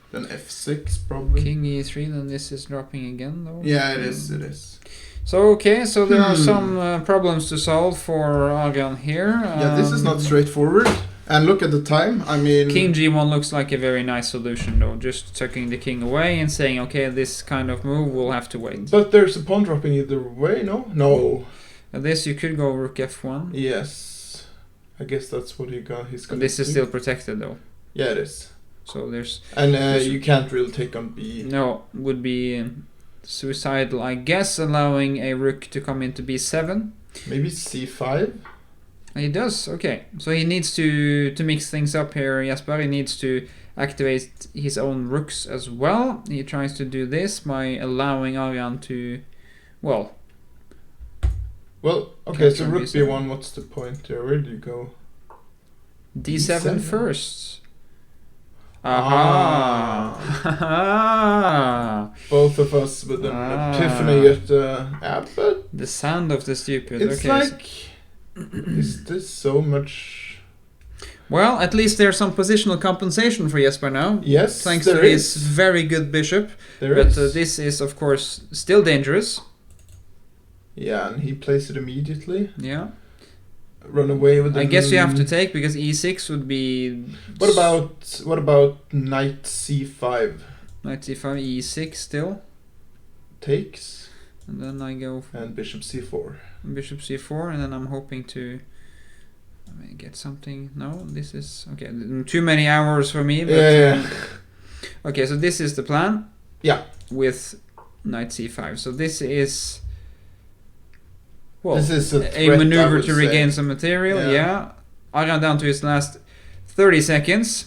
Then f6 probably. King e3, then this is dropping again though. Yeah, it is. So okay, so there are some problems to solve for Aryan here. Yeah, this is not straightforward. And look at the time, I mean... King g1 looks like a very nice solution though, just tucking the king away and saying, okay, this kind of move will have to wait. But there's a pawn dropping either way, no? No. This you could go rook f1. Yes. I guess that's what he's gonna This is do. still protected though. Yeah, it is. So there's... And you can't really take on b. No, would be suicidal, I guess, allowing a rook to come into b7. Maybe c5? He does, okay. So he needs to mix things up here, Jesper. He needs to activate his own rooks as well. He tries to do this by allowing Aryan to, well... Well, okay, so Capture rook b7. b1, what's the point here? Where do you go? d7 D7. first. Ah. Aha! Both of us with an epiphany at the app, but The sound of the stupid. it's okay. like... Is this so much... Well, at least there's some positional compensation for Jesper now. Yes, Thanks there to his is. very good bishop. There But is. this is, of course, still dangerous. Yeah, and he plays it immediately. Yeah. Run away with it. I guess you have to take, because e6 would be... What about knight c5? Knight c5, e6 still. Takes. And then I go for And bishop c4. bishop c4, and then I'm hoping to get something. No, this is... Okay, too many hours for me. But, Yeah. okay, so this is the plan. Yeah. With knight c5. So this is... Well, This is a a threat, I maneuver would to say. regain some material, Yeah. yeah. Aryan down to his last 30 seconds.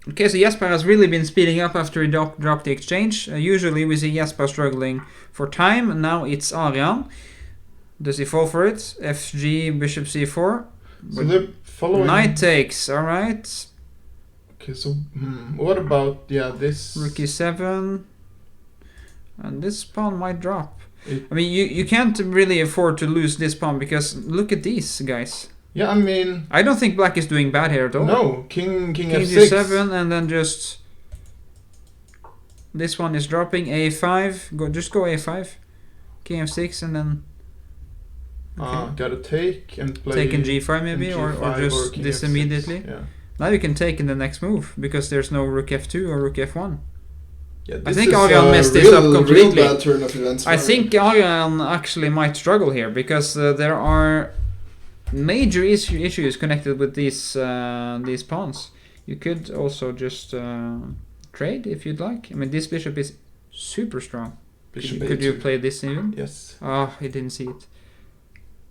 Okay, so Jesper has really been speeding up after he dropped the exchange. Usually we see Jesper struggling for time, and now it's Aryan. Does he fall for it? FG, bishop c4. So they're following... Knight takes, alright. Okay, so what about, this... Rook e7. And this pawn might drop. It- I mean, you can't really afford to lose this pawn, because look at these guys. Yeah, I mean... I don't think black is doing bad here at all. No, king King f6. g7, and then just... This one is dropping, a5. Just go a5. King f6, and then... Gotta take and play... Take in g5 maybe, in or G5 just king this f6. immediately. Yeah. Now you can take in the next move, because there's no rook f2 or rook f1. Yeah, I this think is Aryan a messed this up real completely. bad turn of events. I for think Aryan actually might struggle here, because there are major issues connected with these pawns. You could also just trade if you'd like. I mean, this bishop is super strong. Bishop Could you A2. play this even? Yes. Oh, he didn't see it.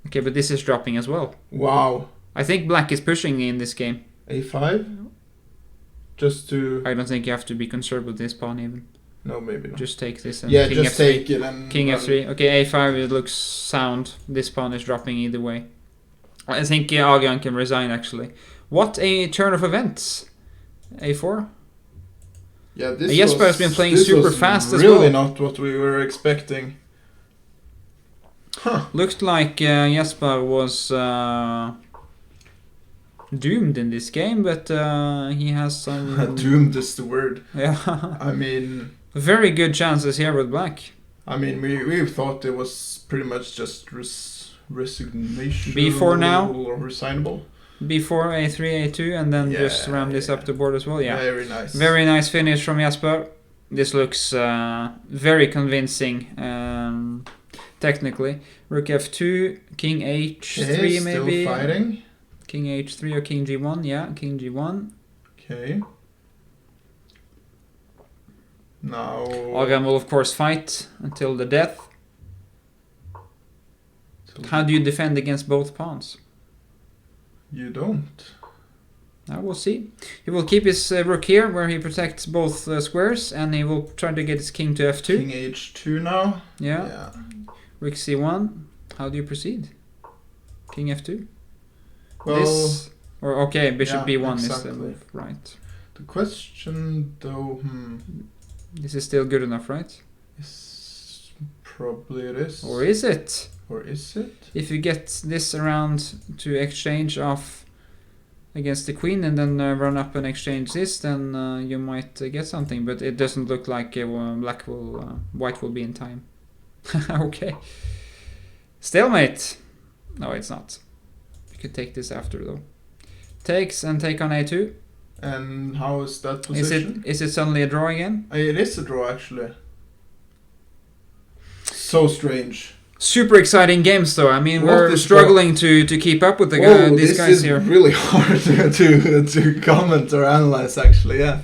Okay, but this is dropping as well. Wow. I think black is pushing in this game. A5? Just to... I don't think you have to be concerned with this pawn even. No, maybe not. Just take this and Yeah, king just f3. take it and... King f3. Okay, a5, it looks sound. This pawn is dropping either way. I think Aryan can resign actually. What a turn of events. a4? Yeah, this Jesper has been playing this super was fast as really well. not what we were expecting. Huh. Looked like Jesper was doomed in this game, but he has some... Doomed is the word. Yeah. I mean... Very good chances here with black. I mean, we thought it was pretty much just resignation. B4 now. Or resignable. b4, a3, a2, and then just ram this up the board as well. Yeah. Very nice. Very nice finish from Jesper. This looks very convincing technically. Rook f2, king h3 Okay, maybe. still fighting. King h3 or king g1. Yeah, king g1. Okay. Now... Aryan will of course fight until the death. How do you defend against both pawns? You don't. I will see. He will keep his rook here, where he protects both squares, and he will try to get his king to f2. King h2 now. Yeah. Rook c1. How do you proceed? King f2. Well, This or okay, bishop b1 exactly. is the move, right? The question, though, This is still good enough, right? is probably it is. Or is it? Or is it? If you get this around to exchange off against the queen and then run up and exchange this, then you might get something. But it doesn't look like white will be in time. Okay. Stalemate. No, it's not. You could take this after though. Takes and take on a2. And how is that position? Is it suddenly a draw again? It is a draw, actually. So strange. Super exciting games though. I mean, What we're is struggling to keep up with these this guys is here. really hard to comment or analyze, actually, yeah.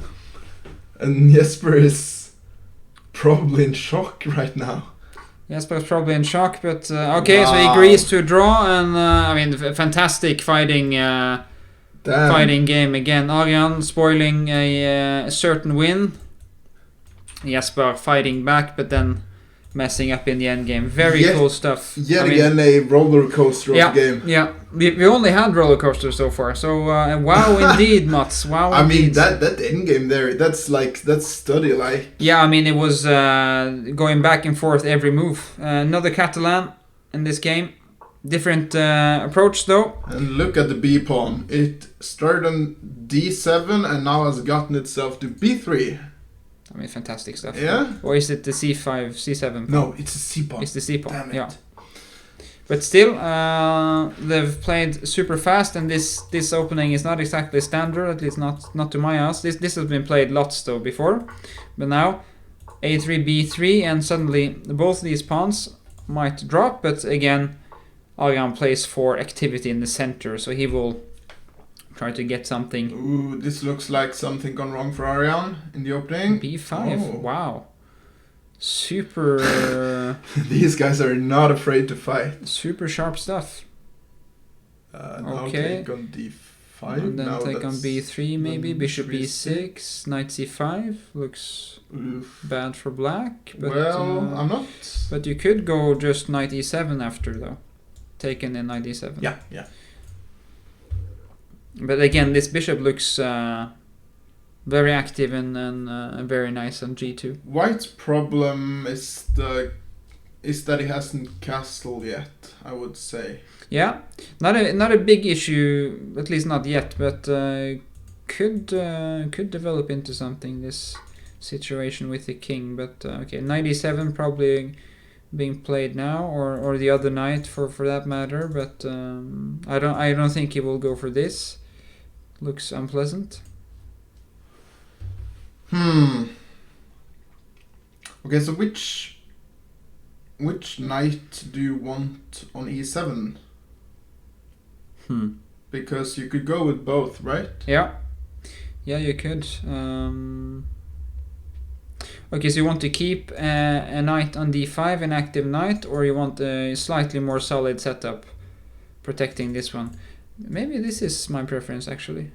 And Jesper is probably in shock right now. Jesper's probably in shock, but okay, so he Wow. agrees to draw, and I mean, fantastic fighting game again. Aryan spoiling a certain win. Jesper fighting back, but then messing up in the end game. Very cool stuff. Yet again, a roller coaster of a game. Yeah, we only had roller coasters so far. So wow, indeed, Mats. Wow. I mean, indeed. that end game there, that's study like. Yeah, I mean, it was going back and forth every move. Another Catalan in this game. Different approach though. And look at the B pawn. It started on D7 and now has gotten itself to B3. I mean, fantastic stuff. Yeah? Or is it the C5, C7 pawn? No, it's a C pawn. It's the C pawn. Damn it. Yeah. But still, they've played super fast, and this opening is not exactly standard, at least not to my eyes. This has been played lots though before, but now A3, B3, and suddenly both these pawns might drop. But again, Aryan plays for activity in the center, so he will try to get something. Ooh, this looks like something gone wrong for Aryan in the opening. B5. Oh. Wow. Super. These guys are not afraid to fight. Super sharp stuff. Now Okay. take on D5. And then now take on that's- B3 maybe. then Bishop B6. B6. Knight C5. Looks Oof. bad for black. But, Well, I'm not. but you could go just Knight E7 after though. Taken in Knight E7. Yeah. But again, this bishop looks very active and very nice on G2. White's problem is that he hasn't castled yet, I would say. Yeah, not a big issue, at least not yet, but could develop into something, this situation with the king. But okay, Knight E7 probably being played now, or the other knight for that matter. But I don't think he will go for this. Looks unpleasant. Okay, so which knight do you want on E7? Because you could go with both, right? Yeah, you could. Okay, so you want to keep a knight on D5, an active knight, or you want a slightly more solid setup, protecting this one. Maybe this is my preference actually.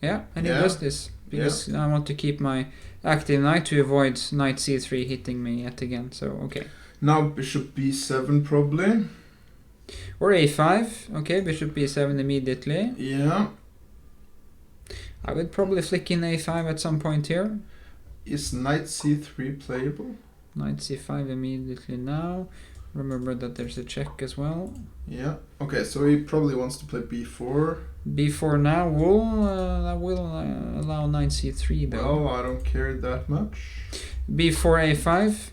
Yeah, and he does this because I want to keep my active knight to avoid knight C3 hitting me yet again. So okay. Now bishop B7 probably. Or A5. Okay, bishop B7 immediately. Yeah. I would probably flick in A5 at some point here. Is knight C3 playable? Knight C5 immediately now. Remember that there's a check as well. Yeah. Okay, so he probably wants to play B4. B4 now will allow knight C3 though. Well, I don't care that much. B4 A5.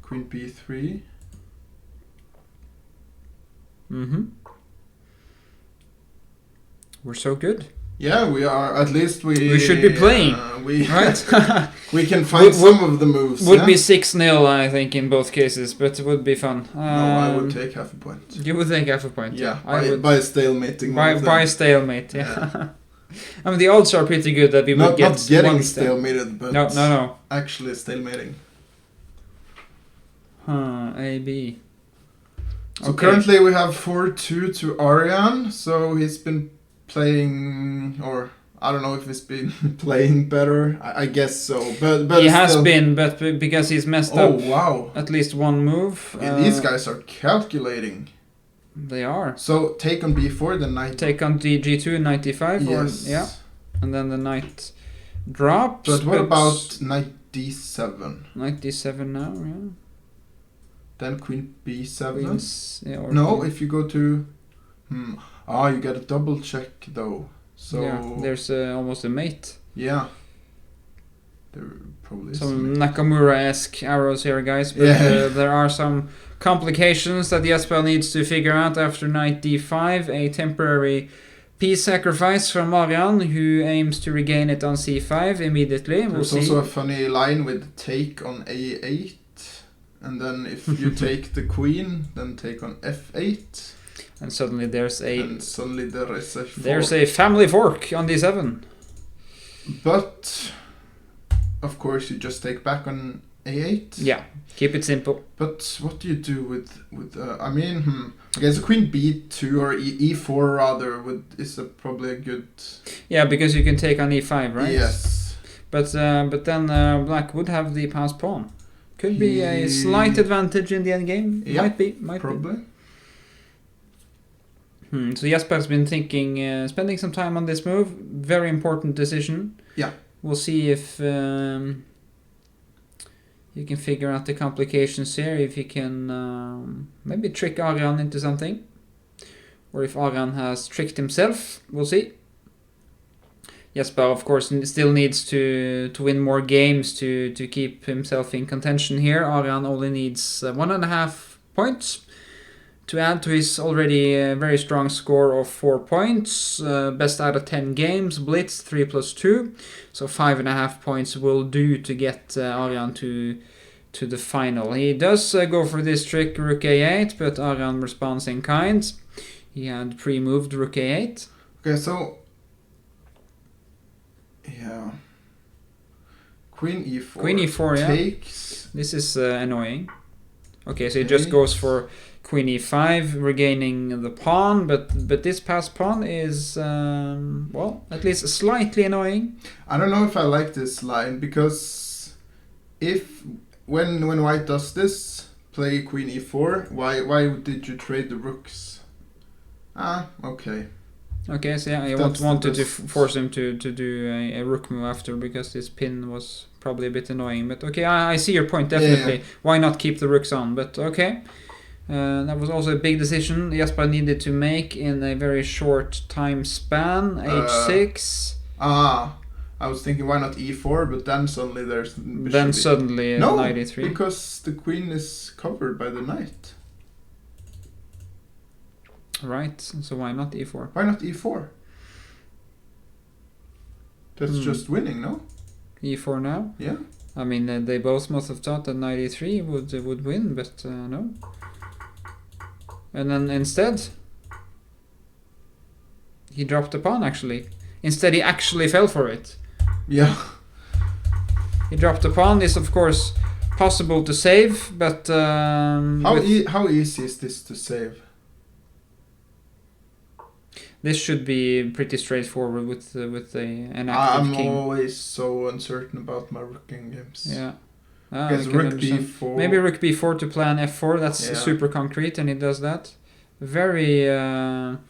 Queen B3. We're so good. Yeah, we are. At least we should be playing, right? We can find some of the moves. Would be 6-0, I think, in both cases, but it would be fun. No, I would take half a point. You would take half a point. Yeah, I would by stalemating. by stalemate. Yeah. I mean, the odds are pretty good that we would Not get getting one step. stalemated, but No. actually stalemating. A, B. So currently we have 4-2 to Aryan, so he's been playing, or I don't know if he's been playing better. I guess so, but he has still... been, but because he's messed up. Oh wow! At least one move. Okay, these guys are calculating. They are. So take on B4, then knight. Take on G2 95. Yes. And then the knight drops. But what about knight D7? Knight D7 now, yeah. Then queen B7. Queens, yeah, or no, queen. if you go to... you get a double check though. So yeah, there's almost a mate. Yeah. There probably is some Nakamura-esque arrows here, guys. But there are some complications that Jesper needs to figure out after knight D5. A temporary piece sacrifice from Aryan, who aims to regain it on C5 immediately. There's also a funny line with take on A8. And then if you take the queen, then take on F8. And suddenly there's a... And suddenly there is a fork. There's a family fork on D7. But, of course, you just take back on A8. Yeah, keep it simple. But what do you do with okay, so queen B2 or E4 rather is probably a good... Yeah, because you can take on E5, right? Yes. But then black would have the pass pawn. Could be a slight advantage in the endgame. Yeah, might probably. So Jesper's been thinking, spending some time on this move. Very important decision. Yeah. We'll see if you can figure out the complications here. If you can maybe trick Aryan into something. Or if Aryan has tricked himself. We'll see. Jesper, of course, still needs to win more games to keep himself in contention here. Aryan only needs 1.5 points to add to his already very strong score of 4 points. Best out of 10 games, blitz 3+2. So 5.5 points will do to get Aryan to the final. He does go for this trick, rook A8, but Aryan responds in kind. He had pre-moved rook A8. Okay, so... Yeah. Queen E4. Queen E4, yeah. Takes. This is annoying. Okay, so he just goes for Queen E5, regaining the pawn, but this passed pawn is, well, at least slightly annoying. I don't know if I like this line, because when white does this, play Queen E4, why did you trade the rooks? Okay. Okay, so yeah, I wanted to force him to do a rook move after, because this pin was probably a bit annoying. But okay, I see your point, definitely. Yeah. Why not keep the rooks on? But okay. That was also a big decision Jesper needed to make in a very short time span. H6. I was thinking why not E4, but then suddenly there's... Then suddenly knight E3. No, because the queen is covered by the knight. Right, so why not E4? Why not E4? That's just winning, no? E4 now? Yeah. I mean, they both must have thought that knight E3 would win, but no. And then instead, he dropped the pawn, actually. Instead, he actually fell for it. Yeah. He dropped the pawn. It's, of course, possible to save, but... How easy is this to save? This should be pretty straightforward with an active king. I'm always so uncertain about my rook in games. Yeah. Rook B4. Maybe rook B4 to plan F4. That's super concrete, and he does that. Very...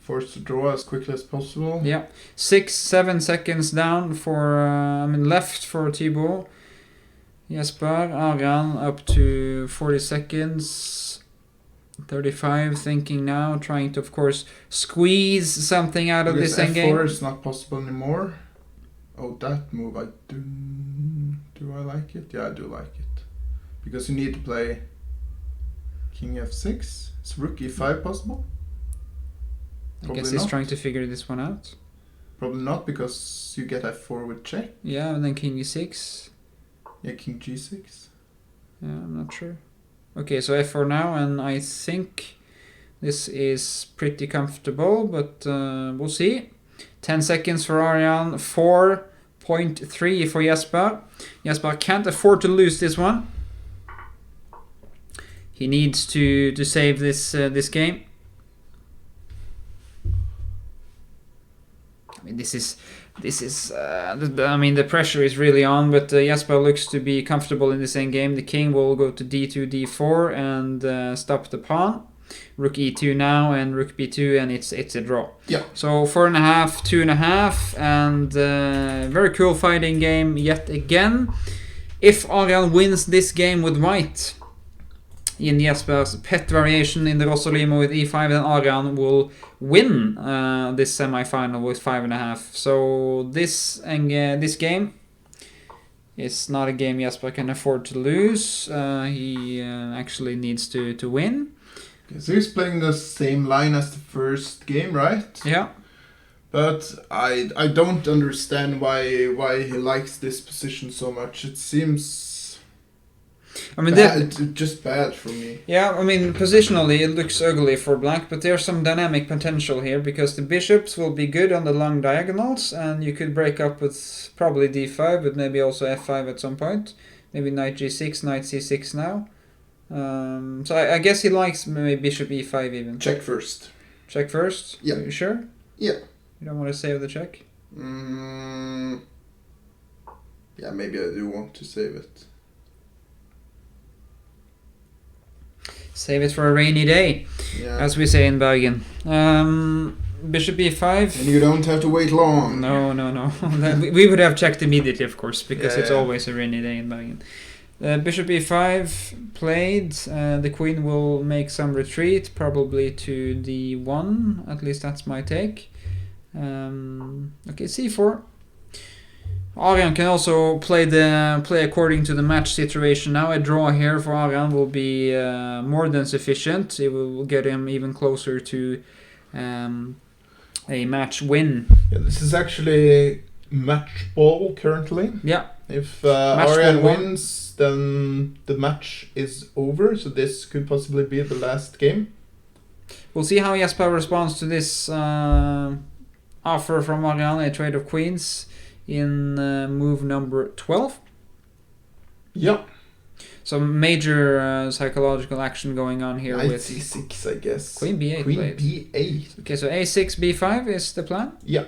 forced to draw as quickly as possible. Yeah. 6-7 seconds down for... left for Thybo. Jesper, Aryan up to 40 seconds. 35, thinking now, trying to, of course, squeeze something out of this endgame. F4 is not possible anymore. Oh, that move, do I like it? Yeah, I do like it. Because you need to play King F6. Is rook E5 possible? I guess he's trying to figure this one out. Probably not, because you get F4 with check. Yeah, and then King E6. Yeah, King G6. Yeah, I'm not sure. Okay, so F4 now, and I think this is pretty comfortable, but we'll see. 10 seconds for Aryan, 4.3 for Jesper. Jesper can't afford to lose this one. He needs to save this game. I mean, this is. I mean, the pressure is really on, but Jesper looks to be comfortable in the same game. The king will go to d2, d4, and stop the pawn. Rook e2 now, and rook b2, and it's a draw. Yeah. So 4.5, 2.5, and very cool fighting game yet again. If Aryan wins this game with white, in Jesper's pet variation in the Rossolimo with e5, then Aryan will win this semi-final with 5.5. So this game is not a game Jesper can afford to lose. He actually needs to win. Okay, so he's playing the same line as the first game, right? Yeah. But I don't understand why he likes this position so much. It seems just bad for me. Yeah, I mean, positionally it looks ugly for black, but there's some dynamic potential here because the bishops will be good on the long diagonals, and you could break up with probably d5, but maybe also f5 at some point. Maybe knight g6, knight c6 now. So I guess he likes maybe bishop e5 even. Check first. Check first? Yeah. Are you sure? Yeah. You don't want to save the check? Yeah, maybe I do want to save it. Save it for a rainy day, as we say in Bergen. Bishop e5. And you don't have to wait long. No. We would have checked immediately, of course, because it's always a rainy day in Bergen. Bishop e5 played. The queen will make some retreat, probably to d1. At least that's my take. Okay, c4. Aryan can also play according to the match situation now. A draw here for Aryan will be more than sufficient. It will get him even closer to a match win. Yeah, this is actually match ball currently. Yeah. If Aryan wins, then the match is over. So this could possibly be the last game. We'll see how Jesper responds to this offer from Aryan, a trade of queens. In move number 12. Yeah. Some major psychological action going on here Knight with c6, I guess. Queen b8 Queen played. b8. Okay, so a6, b5 is the plan? Yeah.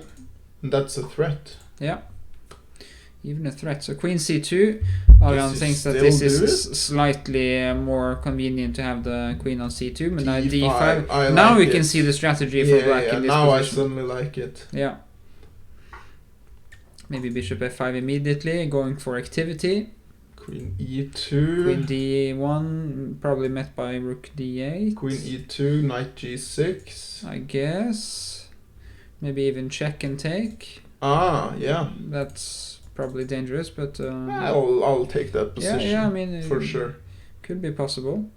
And that's a threat. Yeah. Even a threat. So queen c2. Aryan thinks that this is slightly more convenient to have the queen on c2. But now d5. Now we can see the strategy for black in this now position. I suddenly like it. Yeah. Maybe bishop f5 immediately, going for activity. Queen e2. Queen d1, probably met by rook d8. Queen e2, knight g6. I guess. Maybe even check and take. Ah, yeah. That's probably dangerous, but... I'll take that position. Yeah, I mean... For sure. Could be possible.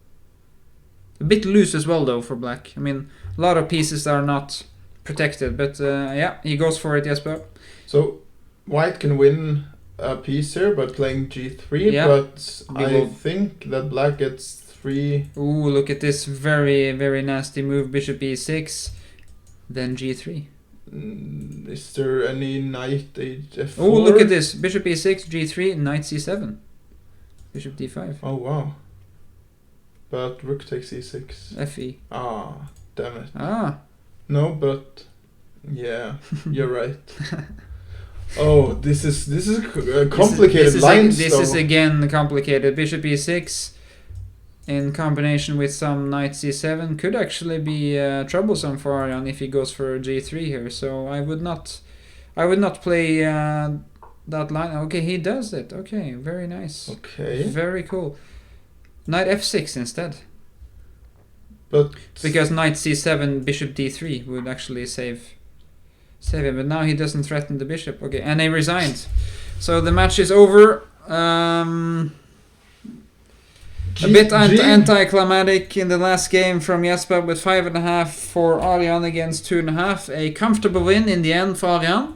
A bit loose as well, though, for black. I mean, a lot of pieces are not protected, but yeah, he goes for it, Jesper. So... White can win a piece here by playing g3, but I think that black gets 3... Ooh, look at this very, very nasty move. Bishop e6, then g3. Is there any knight f4? Oh, look at this. Bishop e6, g3, knight c7. Bishop d5. Oh, wow. But rook takes e6. fe. Ah, damn it. Ah. No, but... Yeah, you're right. Oh, this is a complicated line. This is again complicated. Bishop e6 in combination with some knight c7 could actually be troublesome for Aryan if he goes for g3 here. So I would not play that line. Okay, he does it. Okay, very nice. Okay. Very cool. Knight f6 instead. But because knight c7, bishop d3 would actually save him, but now he doesn't threaten the bishop. Okay, and he resigned. So the match is over. A bit anticlimactic in the last game from Jesper with 5.5 for Aryan against 2.5. A comfortable win in the end for Aryan.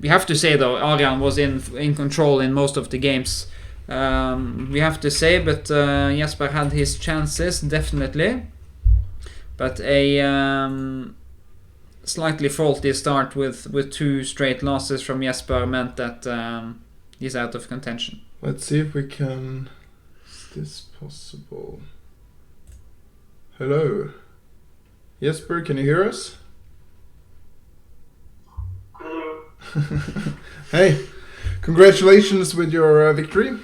We have to say though, Aryan was in control in most of the games. We have to say, but Jesper had his chances definitely. But a slightly faulty start with 2 straight losses from Jesper meant that he's out of contention. Let's see if we can... Is this possible? Hello? Jesper, can you hear us? Hello. Hey, congratulations with your victory.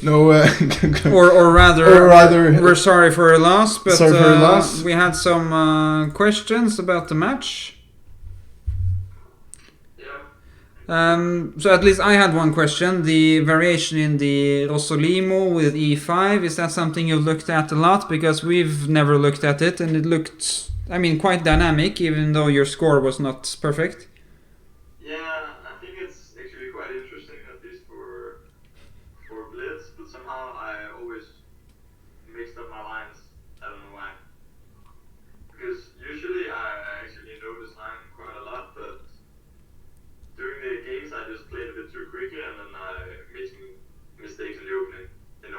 No, or rather, we're sorry for your loss, but sorry for your loss. We had some questions about the match. So at least I had one question. The variation in the Rossolimo with E5, is that something you've looked at a lot? Because we've never looked at it, and it looked, quite dynamic, even though your score was not perfect. Yeah, I think it's actually quite interesting, at least for Blitz, but somehow I always mixed up my lines. I don't know why. Because usually I actually know this line quite a lot, but during the games I just played a bit too quickly, and then I made some mistakes in the opening in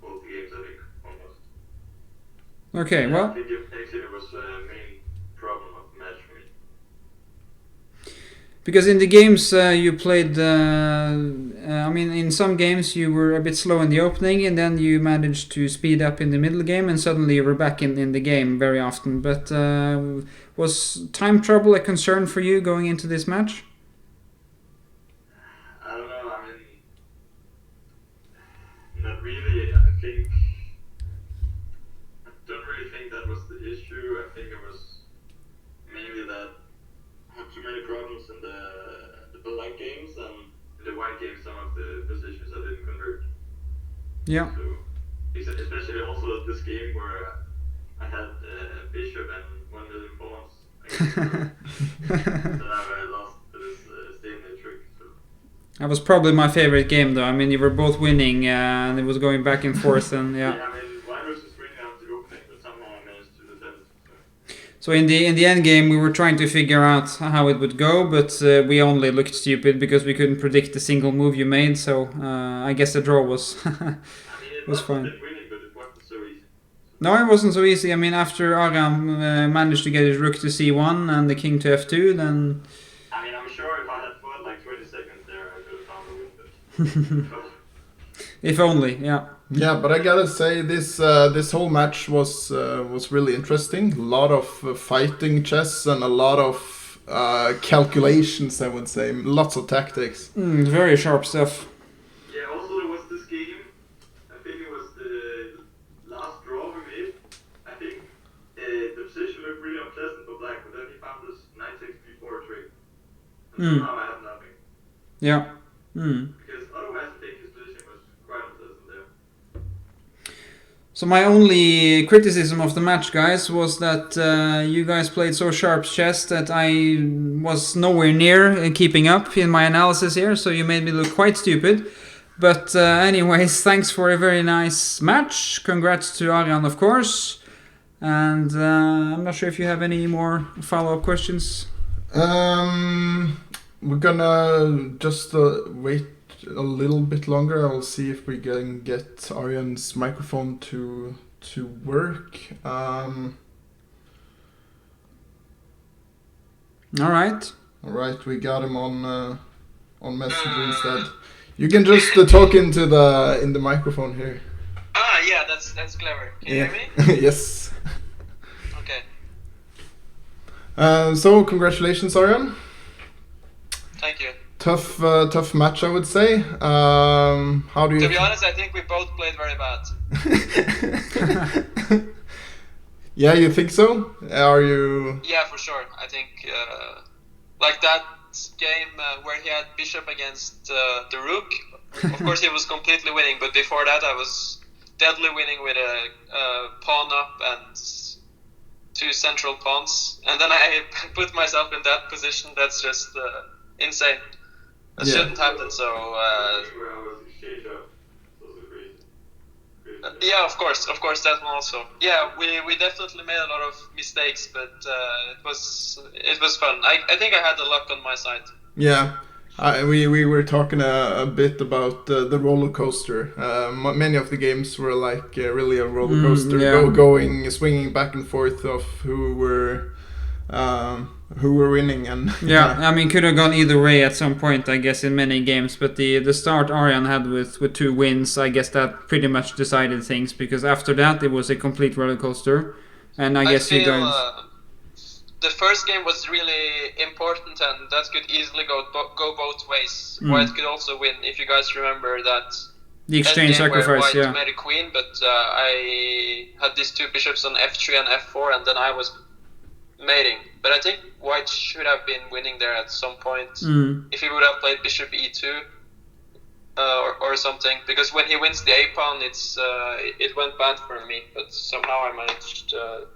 both the games, I think, almost. Okay, and well... I think it was the main problem of the match for me. Because in the games you played, in some games you were a bit slow in the opening, and then you managed to speed up in the middle game, and suddenly you were back in the game very often. But was time trouble a concern for you going into this match? I don't know, not really. I don't really think that was the issue. I think it was mainly that I had too many problems in the black games, and in the white games some of the positions I didn't convert. Yeah. So, especially also this game where I had Bishop and 1 million pawns. Then I lost this stalemate trick. So. That was probably my favorite game, though. You were both winning, and it was going back and forth, and yeah. Yeah, white versus green after the opening, but somehow I managed to defend. So in the end game, we were trying to figure out how it would go, but we only looked stupid because we couldn't predict a single move you made. So I guess the draw was was fine. Winning, but it wasn't so easy. No, it wasn't so easy. After Aryan managed to get his rook to c1 and the king to f2, then... I'm sure if I had fought like 20 seconds there, I could have found a win. But if only, yeah. Yeah, but I gotta say this whole match was really interesting. A lot of fighting chess and a lot of calculations, I would say. Lots of tactics. Very sharp stuff. yeah, also there was this game. I think it was the last draw we made. I think the position looked really unpleasant for black, but then he found this knight takes b4 trick. And somehow I have nothing. Yeah. Because otherwise I think his position was quite unpleasant there. So my only criticism of the match, guys, was that you guys played so sharp chess that I was nowhere near keeping up in my analysis here, so you made me look quite stupid. But anyways, thanks for a very nice match. Congrats to Aryan, of course. And I'm not sure if you have any more follow-up questions. We're gonna just wait a little bit longer. I'll see if we can get Aryan's microphone to work. All right. All right, we got him on Messenger instead. You can just talk into the microphone here. Yeah, that's clever. Can you hear me? Yes. Okay. So congratulations, Aryan. Thank you. Tough match, I would say. How do you? To be honest, I think we both played very bad. Yeah, you think so? Are you? Yeah, for sure. I think like that game where he had bishop against the rook. Of course, he was completely winning, but before that, I was deadly winning with a pawn up and 2 central pawns, and then I put myself in that position. That's just insane. That shouldn't happen. So yeah, of course, that one also. Yeah, we definitely made a lot of mistakes, but it was fun. I think I had the luck on my side. Yeah, We were talking a bit about the roller coaster. Many of the games were like really a roller coaster, swinging back and forth of who were winning, and I mean, could have gone either way at some point, I guess, in many games. But the start Aryan had with 2 wins, I guess that pretty much decided things, because after that it was a complete roller coaster. And I guess you guys. The first game was really important, and that could easily go both ways. White could also win, if you guys remember that. The exchange sacrifice, White made a queen, but I had these 2 bishops on f3 and f4, and then I was mating. But I think White should have been winning there at some point if he would have played bishop e2 or something. Because when he wins the a pawn, it went bad for me. But somehow I managed to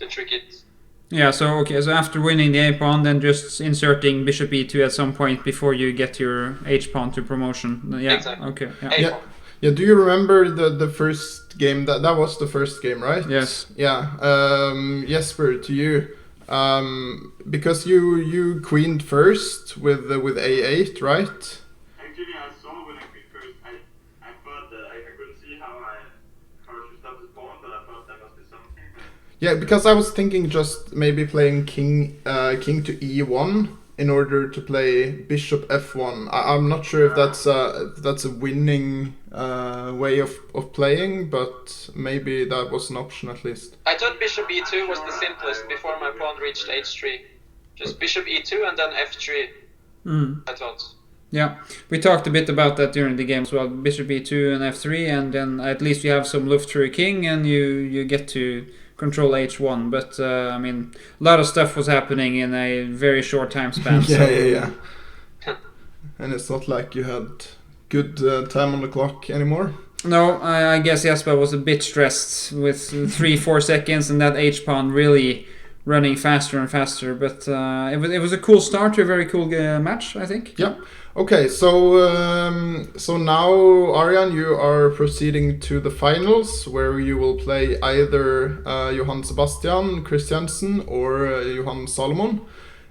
trick it. Yeah. So after winning the a pawn, then just inserting bishop e2 at some point before you get your h pawn to promotion. Yeah. Exactly. Okay. Yeah. Yeah. Do you remember the first game? That was the first game, right? Yes. Yeah. Jesper, to you. Because you queened first with a8, right? Actually, I saw when I queened first. I thought that I couldn't see how I should stop this pawn, but I thought that must be something. Yeah, because I was thinking just maybe playing king to e1 in order to play bishop f1. I'm not sure if that's a winning way of playing, but maybe that was an option at least. I thought bishop e2 was the simplest before my pawn reached h3. Just bishop e2 and then f3. I thought. Yeah, we talked a bit about that during the game as well. Bishop e2 and f3, and then at least you have some luft through a king, and you get to control h1. But I mean, a lot of stuff was happening in a very short time span. Yeah. And it's not like you had good time on the clock anymore. No, I guess Jesper was a bit stressed with 3-4 seconds, and that h pawn really running faster and faster. But it was a cool start to a very cool match, I think. Yeah. Okay, so now, Aryan, you are proceeding to the finals, where you will play either Johan Sebastian Christiansen or Johan Salomon.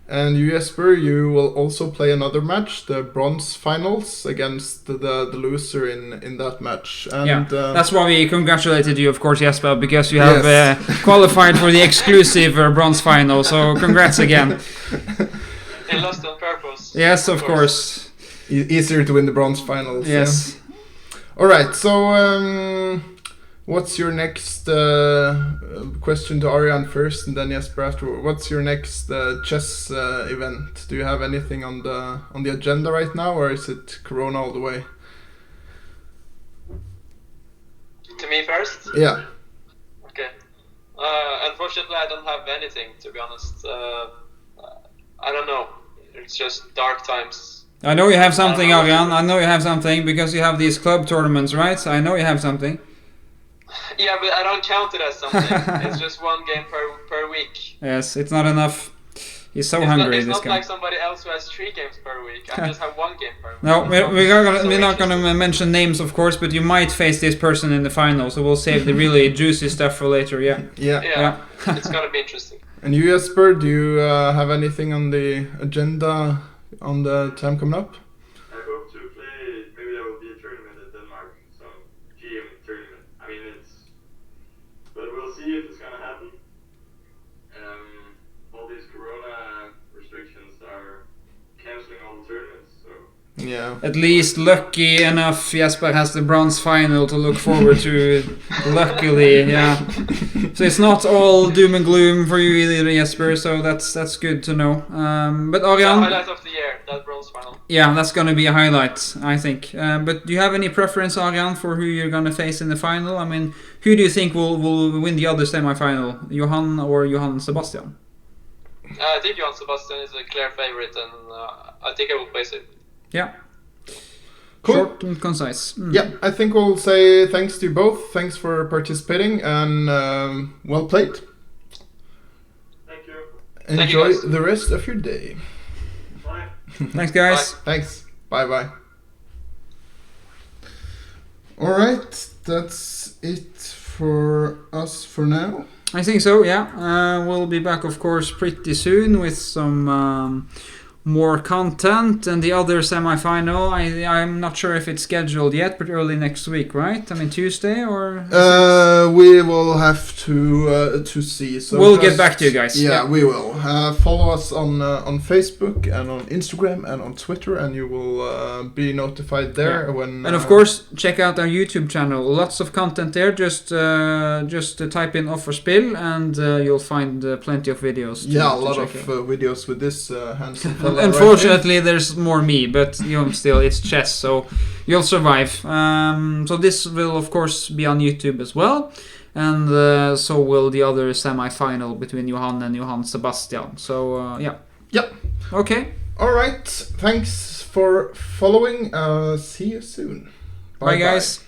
And you, Jesper, you will also play another match, the bronze finals, against the loser in that match. And, that's why we congratulated you, of course, Jesper, because you have qualified for the exclusive bronze final. So congrats again. He lost on purpose. Yes, of course. Easier to win the bronze finals. Yes. Yeah. All right. So, what's your next question to Aryan first, and then Jesper after? What's your next chess event? Do you have anything on the agenda right now, or is it Corona all the way? To me first? Yeah. Okay. Unfortunately, I don't have anything, to be honest. I don't know. It's just dark times. I know you have something, Aryan. I know you have something because you have these club tournaments, right? I know you have something. Yeah, but I don't count it as something. It's just one game per week. Yes, it's not enough. He's so hungry, this guy. It's not like somebody else who has 3 games per week. I just have 1 game per week. No, we're not going to mention names, of course, but you might face this person in the final, so we'll save the really juicy stuff for later, yeah. It's going to be interesting. And you, Jesper, do you have anything on the agenda on the time coming up? I hope to play, maybe there will be a tournament in Denmark, some GM tournament. I mean, but we'll see if it's going to happen. All these corona restrictions are cancelling all the tournaments, so... Yeah. At least lucky enough, Jesper has the bronze final to look forward to. Luckily, yeah. So it's not all doom and gloom for you either, Jesper. So that's good to know. But Aryan, the highlight of the year, that bronze final. Yeah, that's going to be a highlight, I think. But do you have any preference, Aryan, for who you're going to face in the final? I mean, who do you think will win the other semi-final, Johan or Johan Sebastian? I think Johan Sebastian is a clear favorite, and I think I will place it. Yeah. Cool. Short and concise. Yeah, I think we'll say thanks to you both. Thanks for participating, and well played. Thank you. Enjoy the rest of your day. Bye. Thanks, guys. Bye. Thanks. Bye. Alright, that's it for us for now. I think so, yeah. We'll be back, of course, pretty soon with some more content, and the other semi-final, I'm not sure if it's scheduled yet, but early next week, right? I mean Tuesday or? We will have to see. So we'll get back to you guys. Yeah, we will. Follow us on Facebook and on Instagram and on Twitter, and you will be notified there when. And of course, check out our YouTube channel. Lots of content there. Just type in Offerspill, and you'll find plenty of videos. A lot of videos with this handsome fella. Unfortunately, there's more me, but still, it's chess, so you'll survive. So this will, of course, be on YouTube as well, and so will the other semi-final between Johan and Johan Sebastian. So yeah. Yep. Okay. All right. Thanks for following. See you soon. Bye guys.